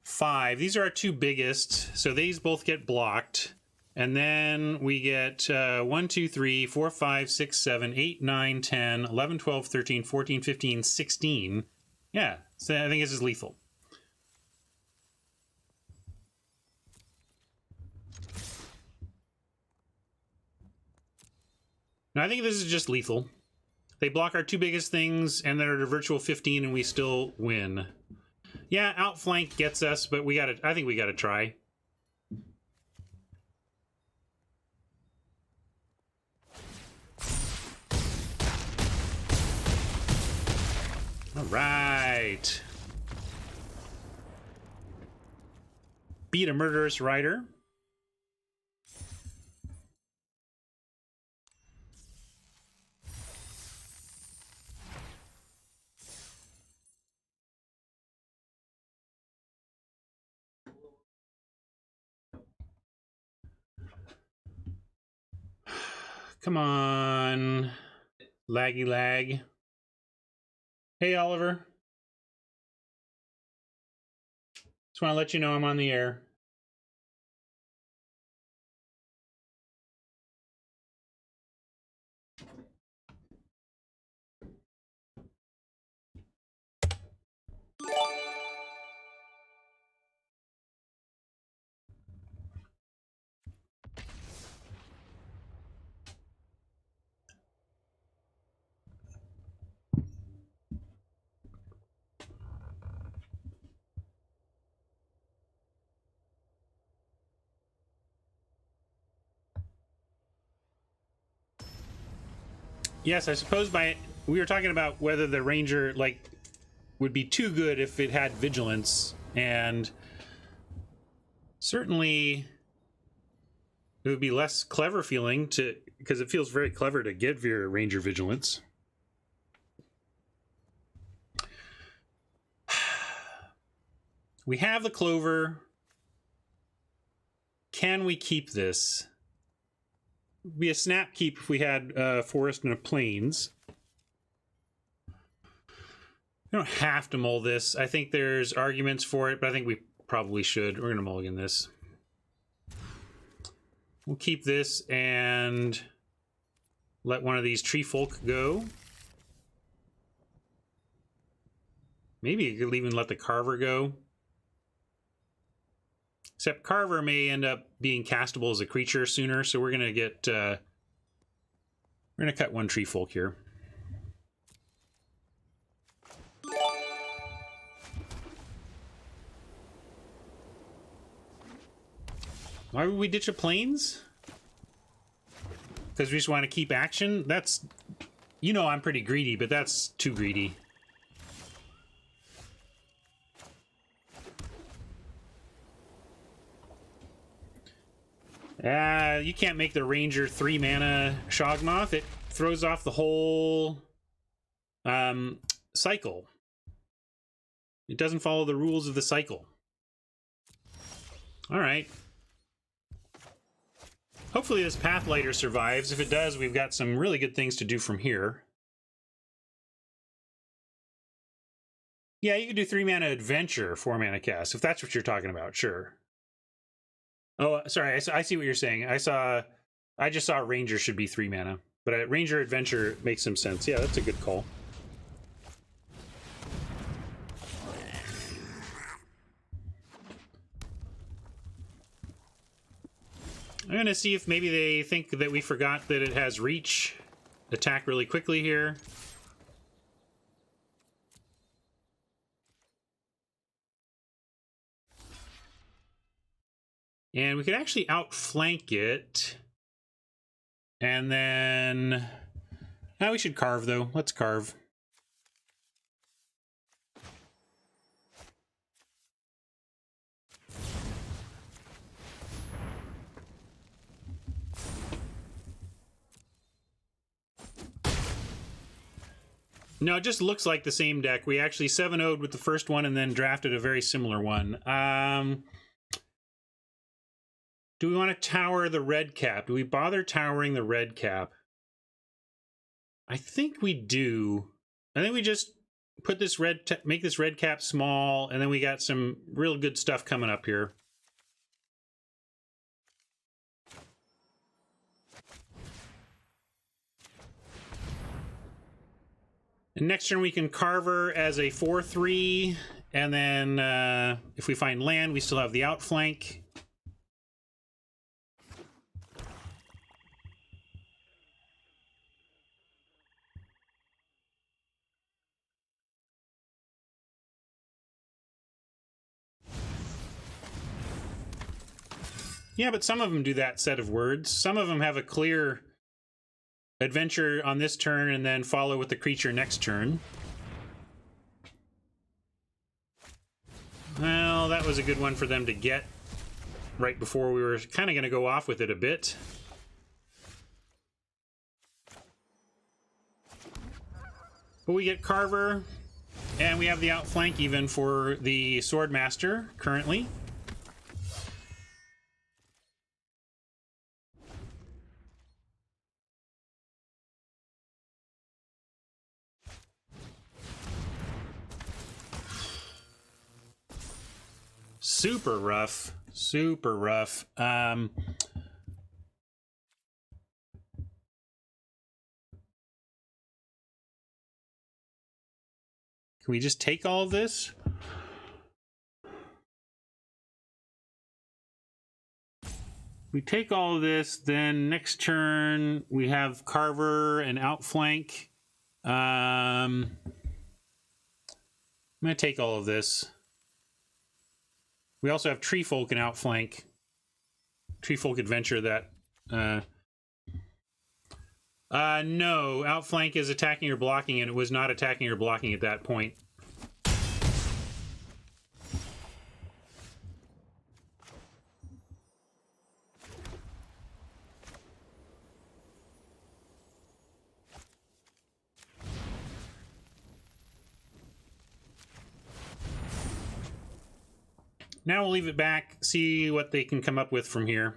5. These are our two biggest, so these both get blocked. And then we get 1, 2, 3, 4, 5, 6, 7, 8, 9, 10, 11, 12, 13, 14, 15, 16. Yeah, so I think this is lethal. No, I think this is just lethal. They block our two biggest things, and they're at a virtual 15, and we still win. Yeah, outflank gets us, but we gotta. I think we gotta try. All right. Beat a murderous rider. Come on. Laggy lag. Hey, Oliver. Just want to let you know I'm on the air. Yes, I suppose we were talking about whether the ranger like would be too good if it had vigilance, and certainly it would be less clever feeling to, because it feels very clever to give your ranger vigilance. We have the clover. Can we keep this? It'd be a snap keep if we had a forest and a plains. We don't have to mull this. I think there's arguments for it, but I think we probably should. We're going to mulligan this. We'll keep this and let one of these tree folk go. Maybe you could even let the carver go. Except carver may end up being castable as a creature sooner, so we're going to get... we're going to cut one tree folk here. Why would we ditch a plains? Because we just want to keep action? That's... You know I'm pretty greedy, but that's too greedy. You can't make the ranger 3 mana Shoggoth. It throws off the whole cycle. It doesn't follow the rules of the cycle. All right. Hopefully this Pathlighter survives. If it does, we've got some really good things to do from here. Yeah, you could do 3 mana Adventure, 4 mana cast, if that's what you're talking about, sure. Oh, sorry, I see what you're saying. I just saw Ranger should be 3 mana, but Ranger Adventure makes some sense. Yeah, that's a good call. I'm gonna see if maybe they think that we forgot that it has reach. Attack really quickly here. And we could actually outflank it. And then... we should carve, though. Let's carve. No, it just looks like the same deck. We actually 7-0'd with the first one and then drafted a very similar one. Do we want to tower the red cap? Do we bother towering the red cap? I think we do. I think we just put this make this red cap small, and then we got some real good stuff coming up here. And next turn we can Carver as a 4/3, and then if we find land, we still have the outflank. Yeah, but some of them do that set of words. Some of them have a clear adventure on this turn and then follow with the creature next turn. Well, that was a good one for them to get right before we were kind of going to go off with it a bit. But we get Carver, and we have the outflank even for the Swordmaster currently. Super rough. Super rough. Can we just take all of this? We take all of this, then next turn we have Carver and outflank. I'm going to take all of this. We also have Tree Folk and outflank. Tree Folk Adventure that... No. Outflank is attacking or blocking, and it was not attacking or blocking at that point. Now we'll leave it back, see what they can come up with from here.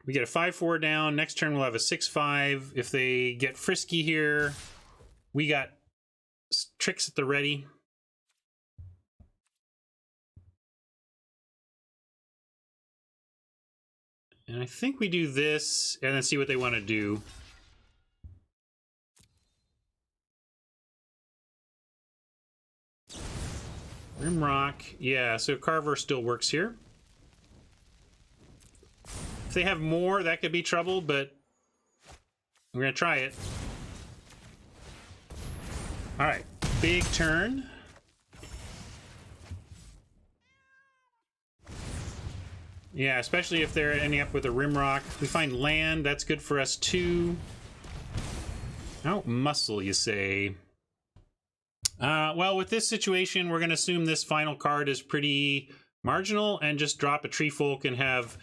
We get a 5-4 down. Next turn we'll have a 6-5. If they get frisky here, we got tricks at the ready. And I think we do this and then see what they want to do. Rimrock. Yeah, so Carver still works here. If they have more, that could be trouble, but we're going to try it. All right, big turn. Yeah, especially if they're ending up with a Rimrock. We find land, that's good for us too. Out muscle, you say. Well, with this situation, we're going to assume this final card is pretty marginal and just drop a Tree Folk and have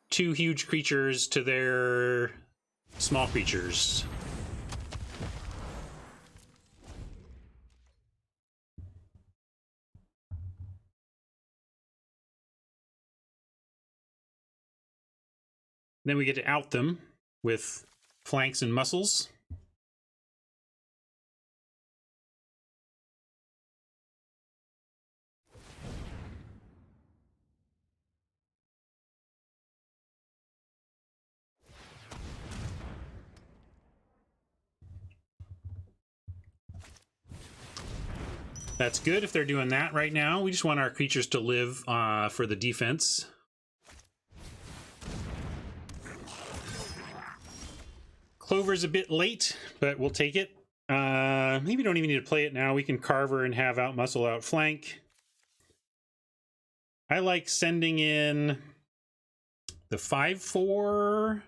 2 huge creatures to their small creatures. Then we get to out them with flanks and muscles. That's good if they're doing that right now. We just want our creatures to live for the defense. Clover's a bit late, but we'll take it. Maybe don't even need to play it now. We can Carver and have out muscle, out flank. I like sending in the 5-4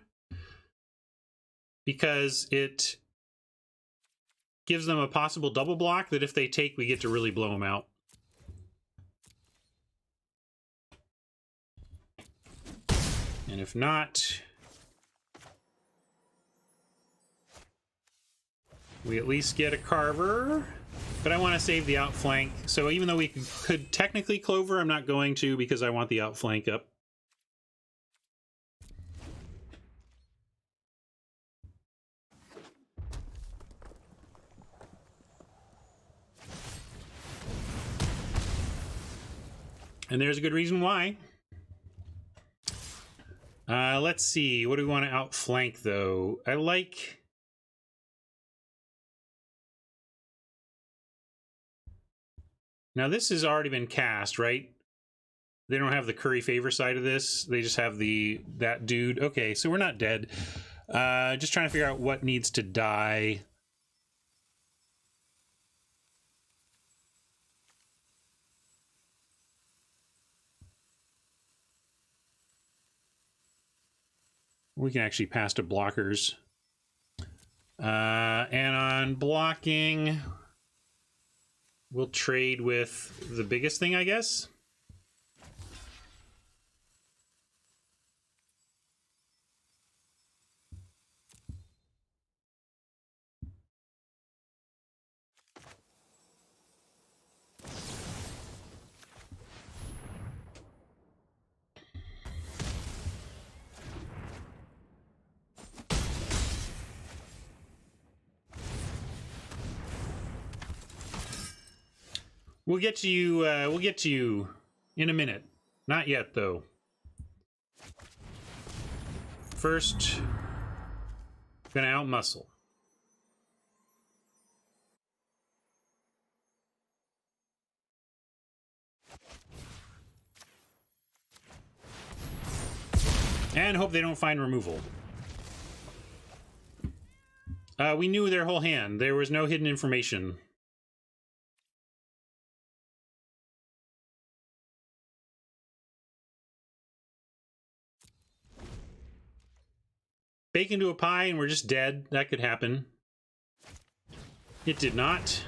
because it gives them a possible double block that if they take, we get to really blow them out. And if not, we at least get a Carver. But I want to save the outflank. So even though we could technically Clover, I'm not going to because I want the outflank up. And there's a good reason why. Let's see. What do we want to outflank, though? I like... Now, this has already been cast, right? They don't have the Curry Favor side of this. They just have that dude. Okay, so we're not dead. Just trying to figure out what needs to die. We can actually pass to blockers. And on blocking, we'll trade with the biggest thing, I guess. We'll get to you. We'll get to you in a minute. Not yet, though. First, gonna out muscle. And hope they don't find removal. We knew their whole hand. There was no hidden information. bake into a pie and we're just dead. That could happen. It did not.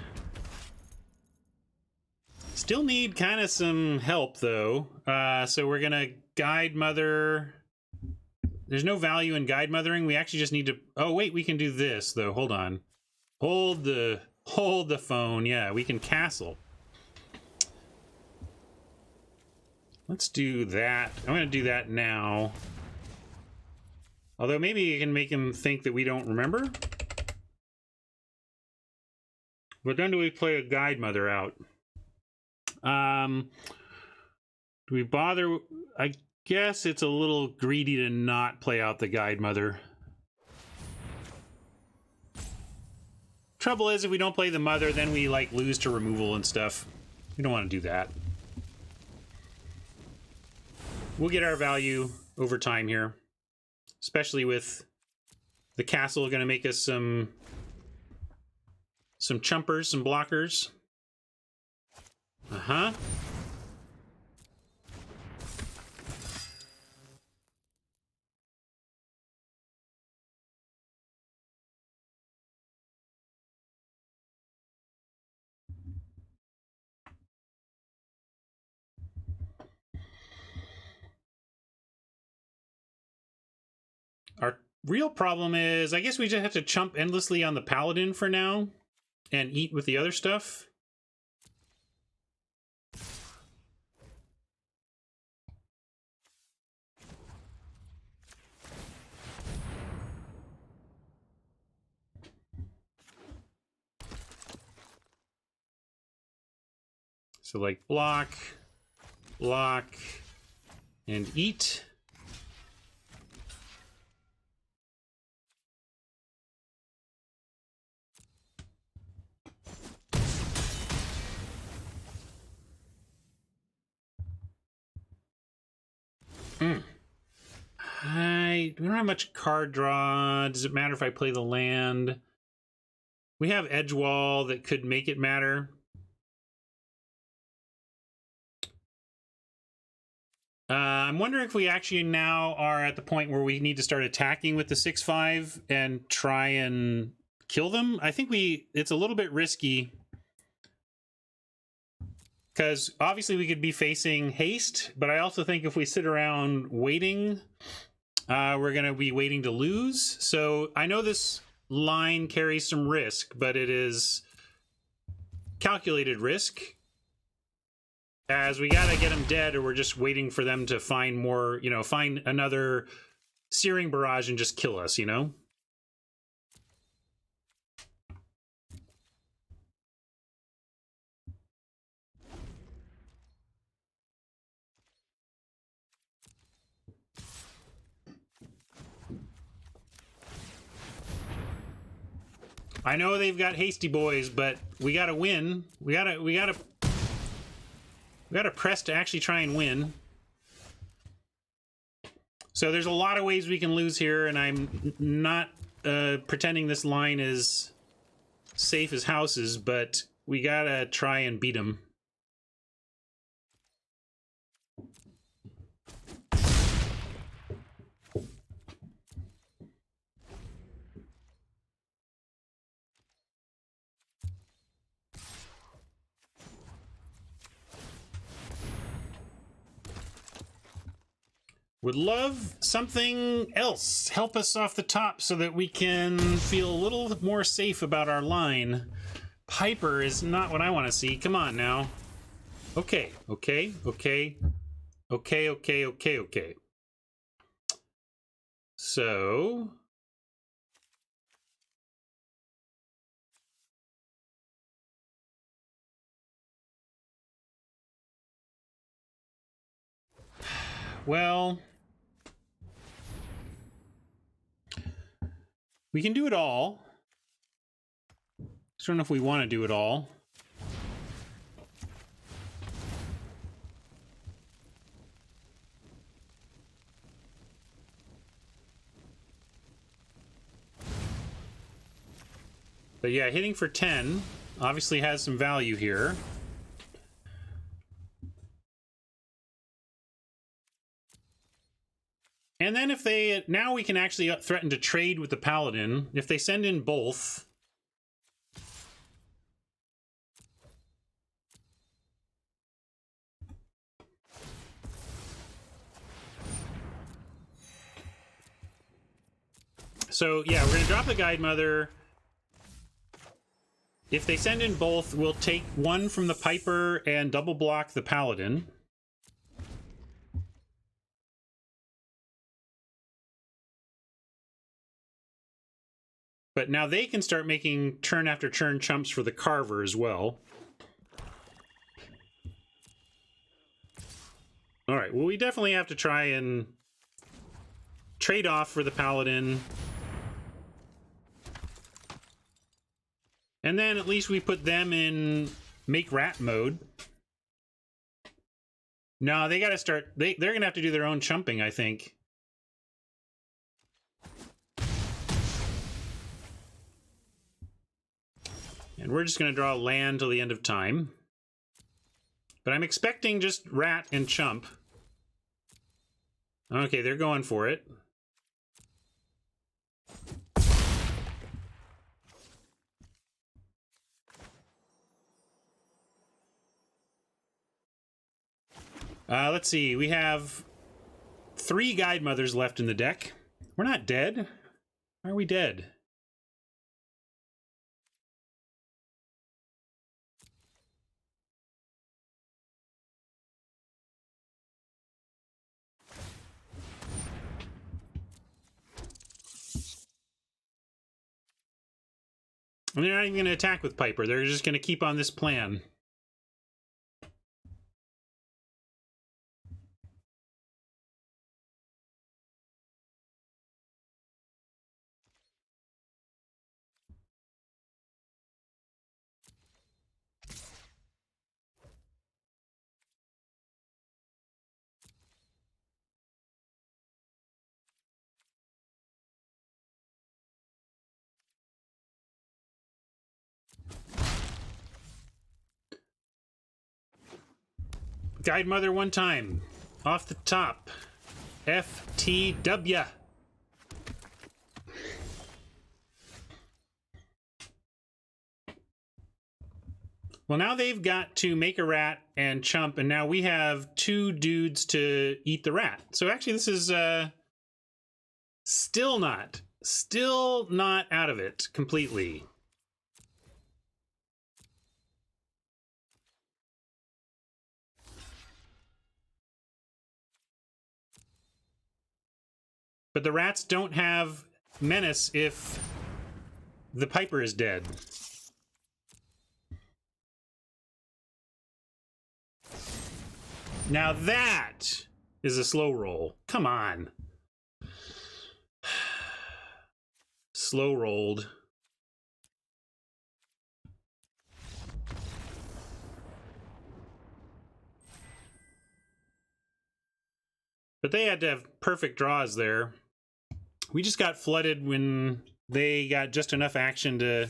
Still need kind of some help, though. So we're going to guide mother. There's no value in guide mothering. We actually just need to... Oh, wait, we can do this, though. Hold on. Hold the phone. Yeah, we can castle. Let's do that. I'm going to do that now. Although maybe you can make him think that we don't remember. But then do we play a guide mother out? Do we bother? I guess it's a little greedy to not play out the guide mother. Trouble is, if we don't play the mother, then we like lose to removal and stuff. We don't want to do that. We'll get our value over time here, especially with the castle going to make us some chumpers, some blockers. Uh-huh. Our real problem is, I guess we just have to chump endlessly on the paladin for now and eat with the other stuff. So like block, and eat. We don't have much card draw. Does it matter if I play the land? We have edge wall that could make it matter. I'm wondering if we actually now are at the point where we need to start attacking with the 6/5 and try and kill them. I think it's a little bit risky because obviously we could be facing haste, but I also think if we sit around waiting, we're going to be waiting to lose. So I know this line carries some risk, but it is calculated risk. As we gotta get them dead, or we're just waiting for them to find more, find another searing barrage and just kill us, I know they've got hasty boys, but we gotta win. We gotta press to actually try and win. So there's a lot of ways we can lose here, and I'm not pretending this line is safe as houses, but we gotta try and beat them. Would love something else. Help us off the top so that we can feel a little more safe about our line. Piper is not what I want to see. Come on now. Okay. So... Well... we can do it all. I don't know if we want to do it all. But yeah, hitting for 10 obviously has some value here. And And then if they... Now we can actually threaten to trade with the Paladin. If they send in both... So, yeah, we're going to drop the Guide Mother. If they send in both, we'll take one from the Piper and double block the Paladin. But now they can start making turn after turn chumps for the Carver as well. Alright, well, we definitely have to try and trade off for the Paladin. And then at least we put them in make rat mode. No, they gotta start... They're gonna have to do their own chumping, I think. And we're just gonna draw land till the end of time. But I'm expecting just rat and chump. Okay, they're going for it. Let's see. We have 3 Guide Mothers left in the deck. We're not dead. Why are we dead? And they're not even going to attack with Piper. They're just going to keep on this plan. Guide Mother one time. Off the top. FTW. Well, now they've got to make a rat and chump, and now we have 2 dudes to eat the rat. So actually this is still not out of it completely. But the rats don't have menace if the Piper is dead. Now that is a slow roll. Come on. Slow rolled. But they had to have perfect draws there. We just got flooded when they got just enough action to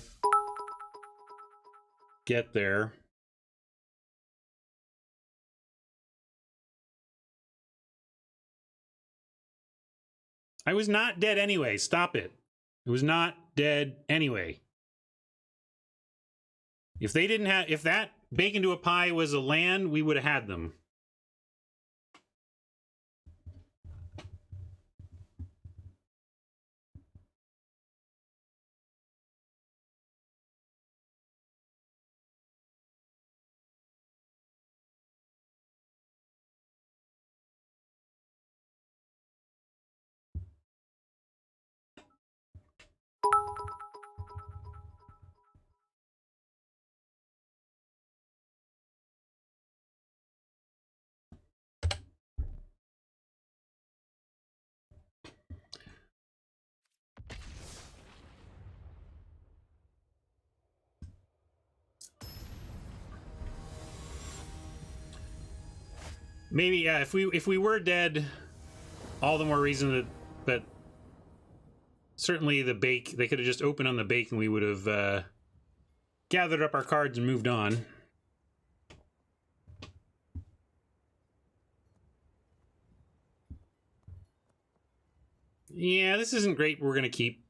get there. I was not dead anyway. Stop it. I was not dead anyway. If they didn't have... If that bacon to a pie was a land, we would have had them. Maybe, yeah, if we were dead, all the more reason that, but certainly the bake, they could have just opened on the bake and we would have gathered up our cards and moved on. Yeah, this isn't great. We're going to keep.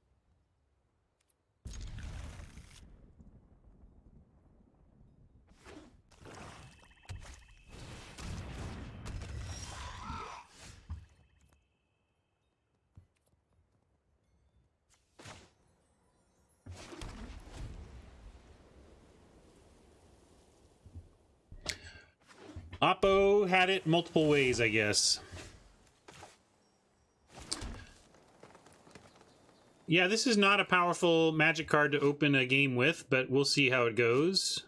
Oppo had it multiple ways, I guess. Yeah, this is not a powerful magic card to open a game with, but we'll see how it goes.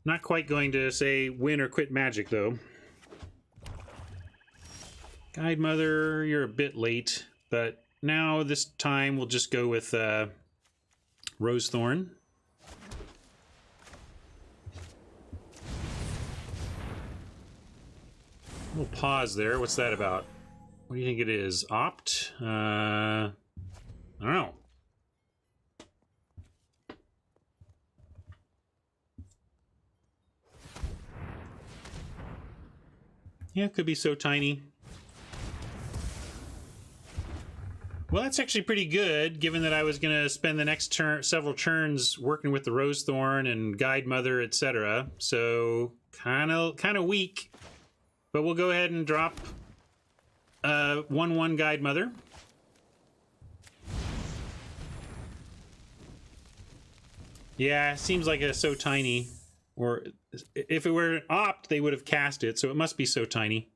Not quite going to say win or quit magic, though. Guide Mother, you're a bit late, but now this time we'll just go with Rosethorn. We'll pause there. What's that about? What do you think it is? Opt? I don't know. Yeah, it could be so tiny. Well, that's actually pretty good, given that I was going to spend the next several turns working with the Rosethorn and Guide Mother, etc. So, kind of weak. But we'll go ahead and drop 1/1 Guide Mother. Yeah, seems like it's so tiny. Or if it were an opt, they would have cast it, so it must be so tiny.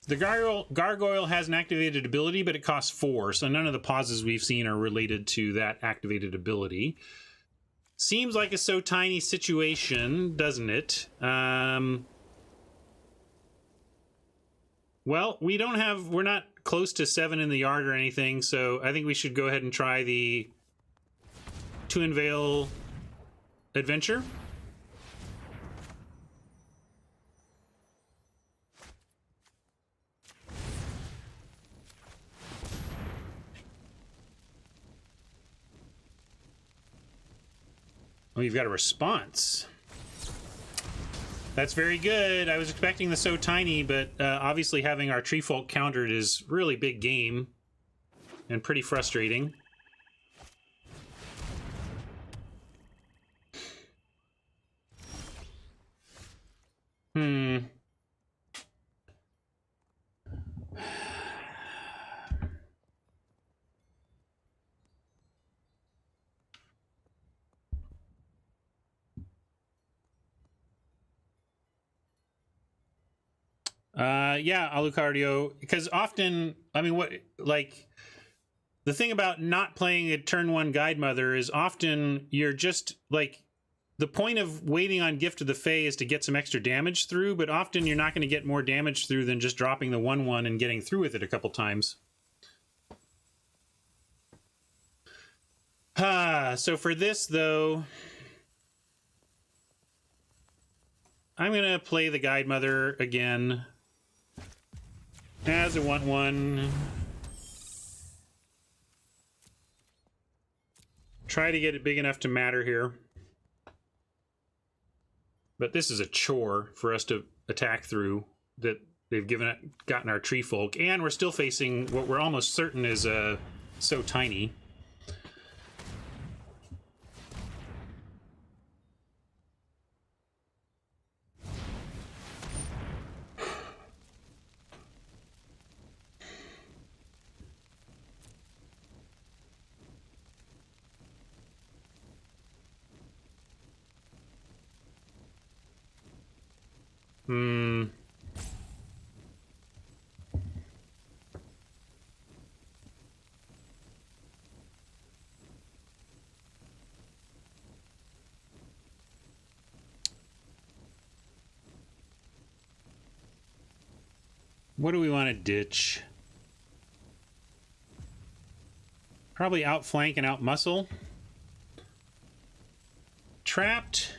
The Gargoyle has an activated ability, but it costs 4, so none of the pauses we've seen are related to that activated ability. Seems like a so tiny situation, doesn't it? Well, we're not close to 7 in the yard or anything, so I think we should go ahead and try the Twinvale adventure. Oh, you've got a response. That's very good. I was expecting the so tiny, but obviously having our Tree Folk countered is really big game and pretty frustrating. Yeah, Alucardio, because often, I mean, the thing about not playing a turn 1 Guide Mother is often you're just, the point of waiting on Gift of the Fae is to get some extra damage through, but often you're not going to get more damage through than just dropping the 1/1 and getting through with it a couple times. So for this, though, I'm going to play the Guide Mother again as a 1/1. Try to get it big enough to matter here. But this is a chore for us to attack through that they've gotten our Tree Folk, and we're still facing what we're almost certain is so tiny. What do we want to ditch? Probably outflank and outmuscle. Trapped.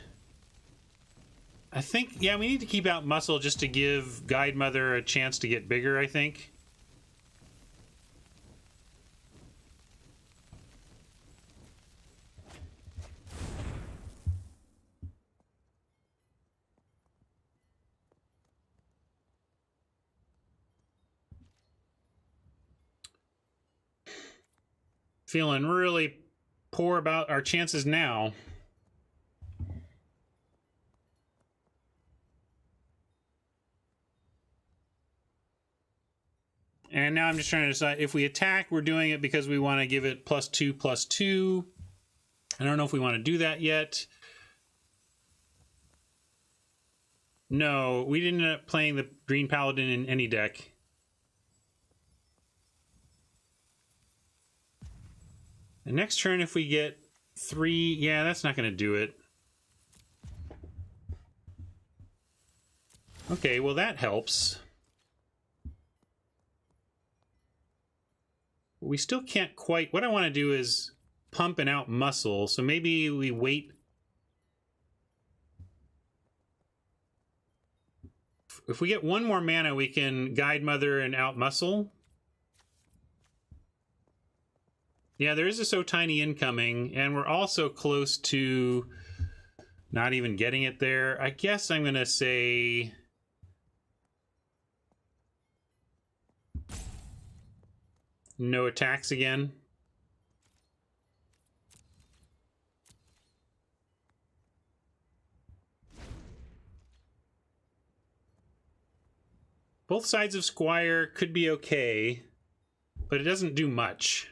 I think, yeah, we need to keep out muscle just to give Guide Mother a chance to get bigger, I think. feeling really poor about our chances now. And now I'm just trying to decide if we attack, we're doing it because we want to give it +2/+2. I don't know if we want to do that yet. No, we didn't end up playing the Green Paladin in any deck. The next turn, if we get 3, yeah, that's not going to do it. Okay, well that helps. We still can't quite... What I want to do is pump and out muscle, so maybe we wait. If we get 1 more mana, we can Guide Mother and out muscle. Yeah, there is a So Tiny incoming, and we're also close to not even getting it there. I guess I'm going to say... no attacks again. Both sides of Squire could be okay, but it doesn't do much.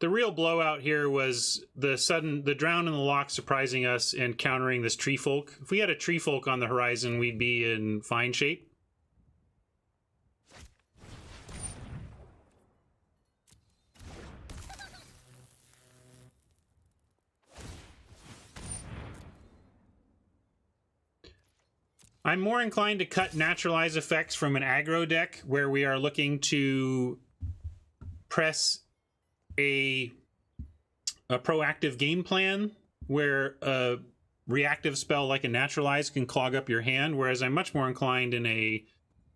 The real blowout here was the Drown in the Loch surprising us and countering this Tree Folk. If we had a Tree Folk on the horizon, we'd be in fine shape. I'm more inclined to cut Naturalize effects from an aggro deck where we are looking to press a proactive game plan where a reactive spell like a Naturalize can clog up your hand, whereas I'm much more inclined in a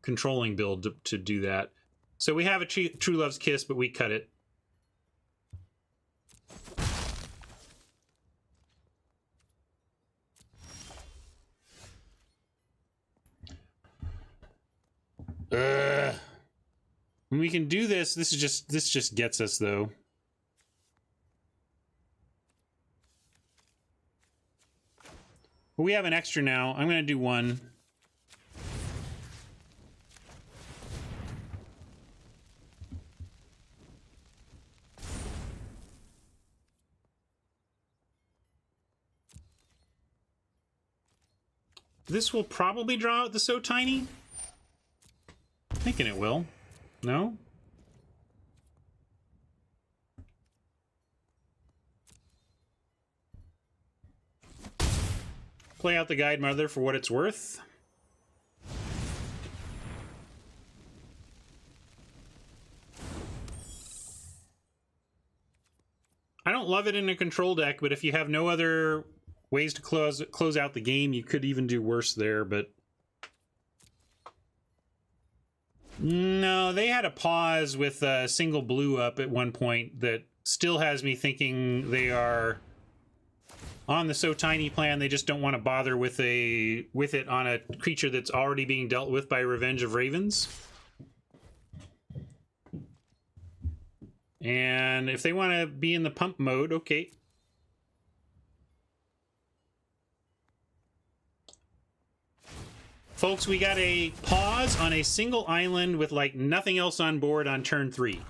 controlling build to do that. So we have a True Love's Kiss, but we cut it. We can do this. This just gets us though. We have an extra now. I'm going to do 1. This will probably draw out the So Tiny. Thinking it will. No? Play out the Guide Mother for what it's worth. I don't love it in a control deck, but if you have no other ways to close out the game, you could even do worse there, but... No, they had a pause with a single blue up at one point that still has me thinking they are on the So Tiny plan. They just don't want to bother with it on a creature that's already being dealt with by Revenge of Ravens. And if they want to be in the pump mode, okay. Folks, we got a pause on a single island with like nothing else on board on turn 3.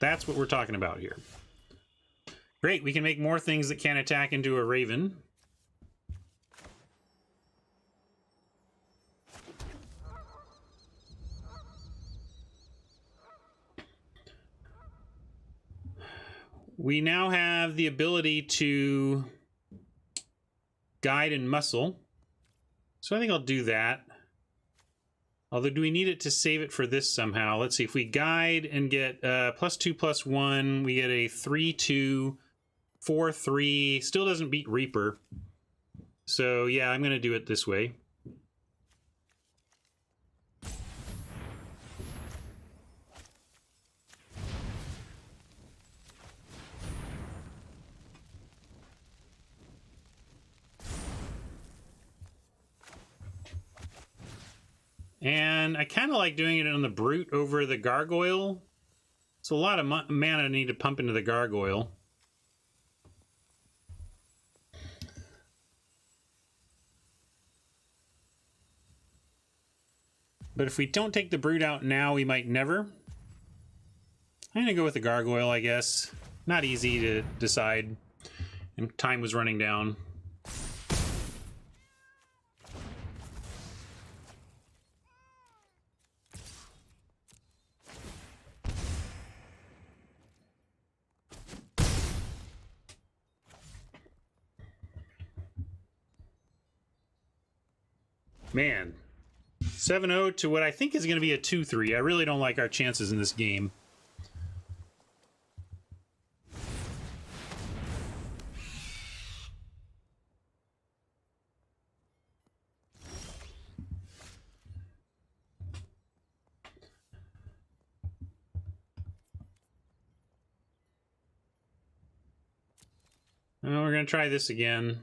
That's what we're talking about here. Great, we can make more things that can attack into a Raven. We now have the ability to guide and muscle. So I think I'll do that. Although, do we need it to save it for this somehow? Let's see. If we guide and get +2/+1, we get a 3/2, 4/3. Still doesn't beat Reaper. So yeah, I'm going to do it this way. And I kind of like doing it on the Brute over the Gargoyle. It's a lot of mana I need to pump into the Gargoyle. But if we don't take the Brute out now, we might never. I'm going to go with the Gargoyle, I guess. Not easy to decide. And time was running down. Man, 7-0 to what I think is going to be a 2-3. I really don't like our chances in this game. Well, we're going to try this again.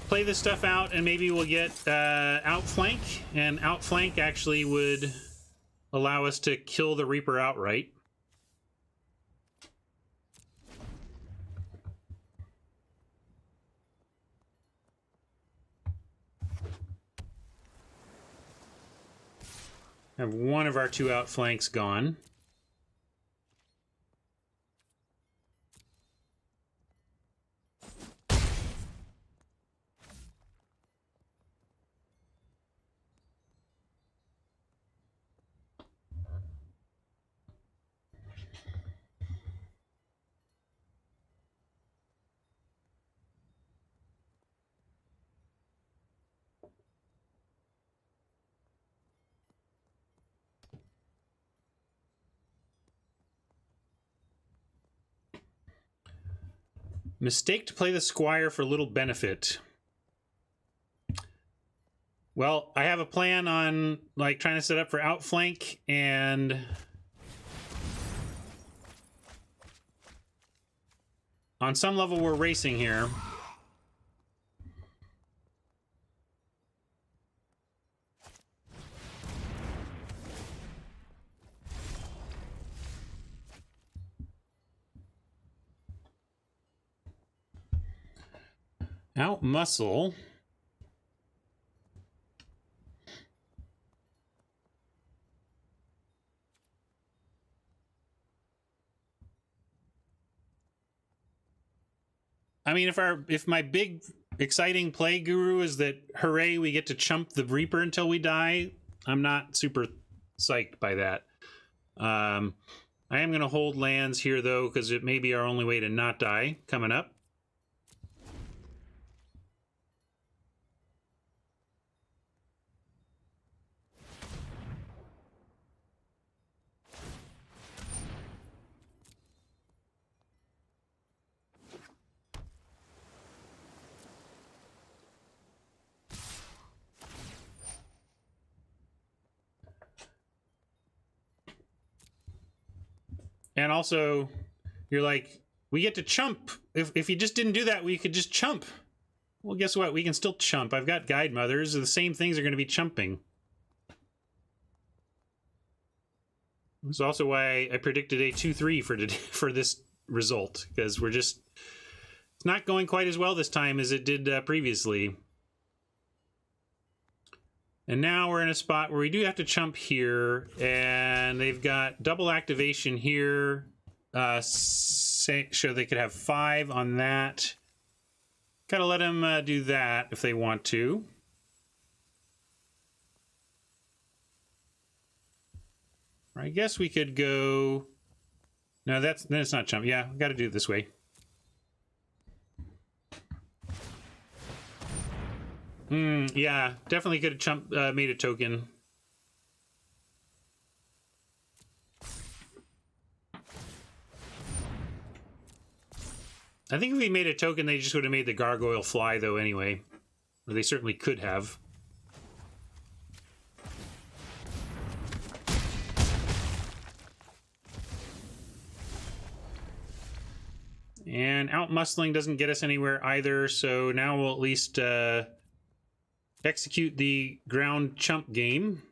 Play this stuff out, and maybe we'll get outflank, and outflank actually would allow us to kill the Reaper outright. Have one of our two outflanks gone. Mistake to play the Squire for little benefit. Well, I have a plan on like trying to set up for outflank, and on some level we're racing here. Out muscle. I mean, if my big exciting play guru is that hooray, we get to chump the Reaper until we die, I'm not super psyched by that. I am going to hold lands here though, because it may be our only way to not die coming up. And also, you're like, we get to chump. If you just didn't do that, we could just chump. Well, guess what? We can still chump. I've got Guide Mothers. The same things are going to be chumping. That's also why I predicted a 2-3 for this result, because it's not going quite as well this time as it did previously. And now we're in a spot where we do have to chump here, and they've got double activation here. So they could have 5 on that. Gotta let them do that if they want to. I guess we could go... No, then it's not chump. Yeah, we gotta do it this way. Yeah, definitely could have made a token. I think if we made a token, they just would have made the Gargoyle fly, though, anyway. Or they certainly could have. And out-muscling doesn't get us anywhere either, so now we'll at least execute the ground chump game.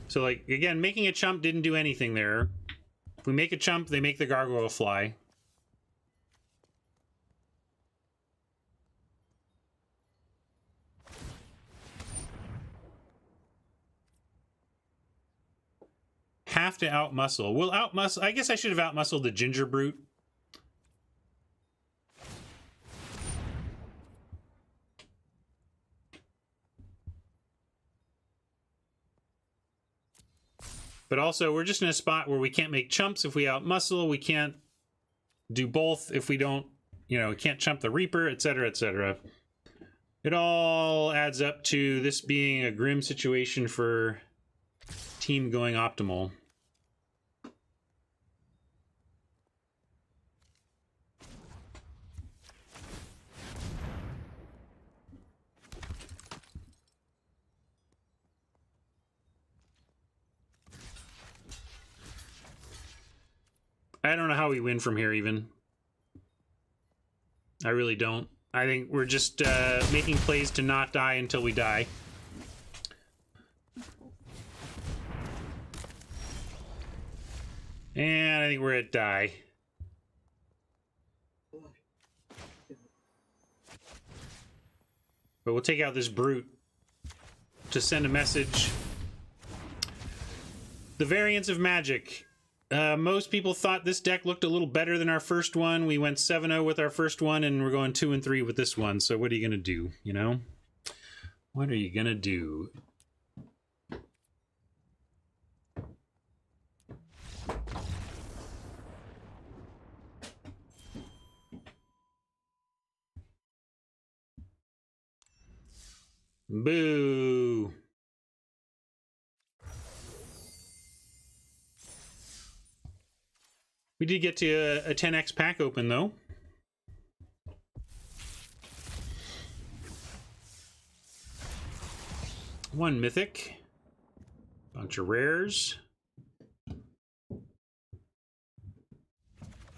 So, like, again, making a chump didn't do anything there. If we make a chump, they make the gargoyle fly. Have to outmuscle. We'll outmuscle. I guess I should have outmuscled the Ginger Brute. But also, we're just in a spot where we can't make chumps if we outmuscle. We can't do both if we don't, you know, we can't chump the Reaper, etc., etc. It all adds up to this being a grim situation for team going optimal. I don't know how we win from here, even. I really don't. I think we're just making plays to not die until we die. And I think we're at die. But we'll take out this brute to send a message. The variance of magic. Most people thought this deck looked a little better than our first one. We went 7-0 with our first one, and we're going 2-3 with this one. So what are you going to do, you know? What are you going to do? Boo! We did get to a 10x pack open, though. One mythic. Bunch of rares.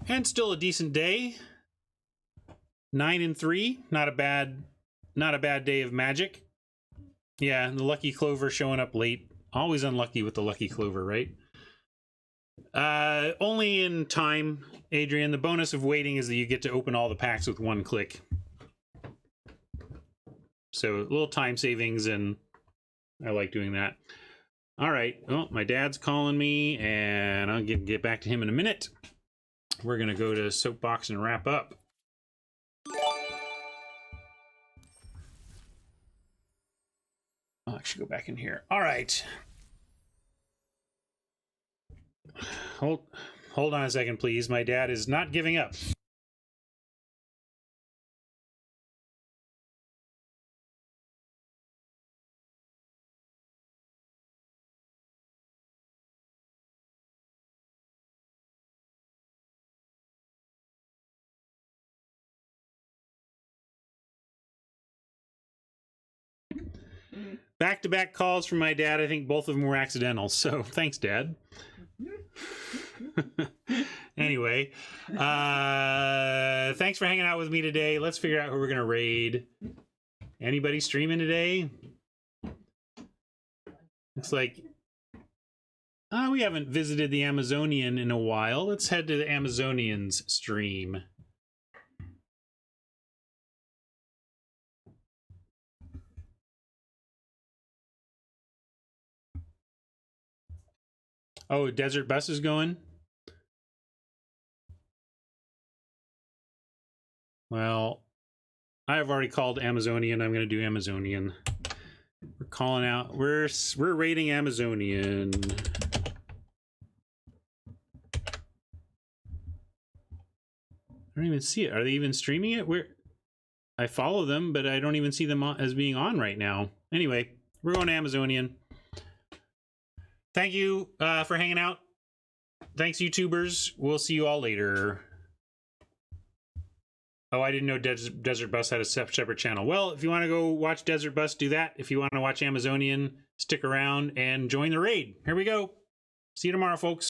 And still a decent day. 9-3. Not a bad day of Magic. Yeah, the Lucky Clover showing up late. Always unlucky with the Lucky Clover, right? Only in time, Adrian. The bonus of waiting is that you get to open all the packs with one click. So a little time savings, and I like doing that. All right. Oh, my dad's calling me, and I'll get back to him in a minute. We're going to go to Soapbox and wrap up. I'll actually go back in here. All right. Hold on a second, please. My dad is not giving up. Back-to-back calls from my dad. I think both of them were accidental. So thanks, Dad. Anyway, thanks for hanging out with me today. Let's figure out who we're gonna raid. Anybody streaming today? Looks like we haven't visited the Amazonian in a while. Let's head to the Amazonian's stream. Oh, Desert Bus is going? Well, I have already called Amazonian. I'm going to do Amazonian. We're calling out. We're raiding Amazonian. I don't even see it. Are they even streaming it? I follow them, but I don't even see them as being on right now. Anyway, we're going to Amazonian. Thank you for hanging out. Thanks, YouTubers. We'll see you all later. Oh, I didn't know Desert Bus had a separate channel. Well, if you want to go watch Desert Bus, do that. If you want to watch Amazonian, stick around and join the raid. Here we go. See you tomorrow, folks.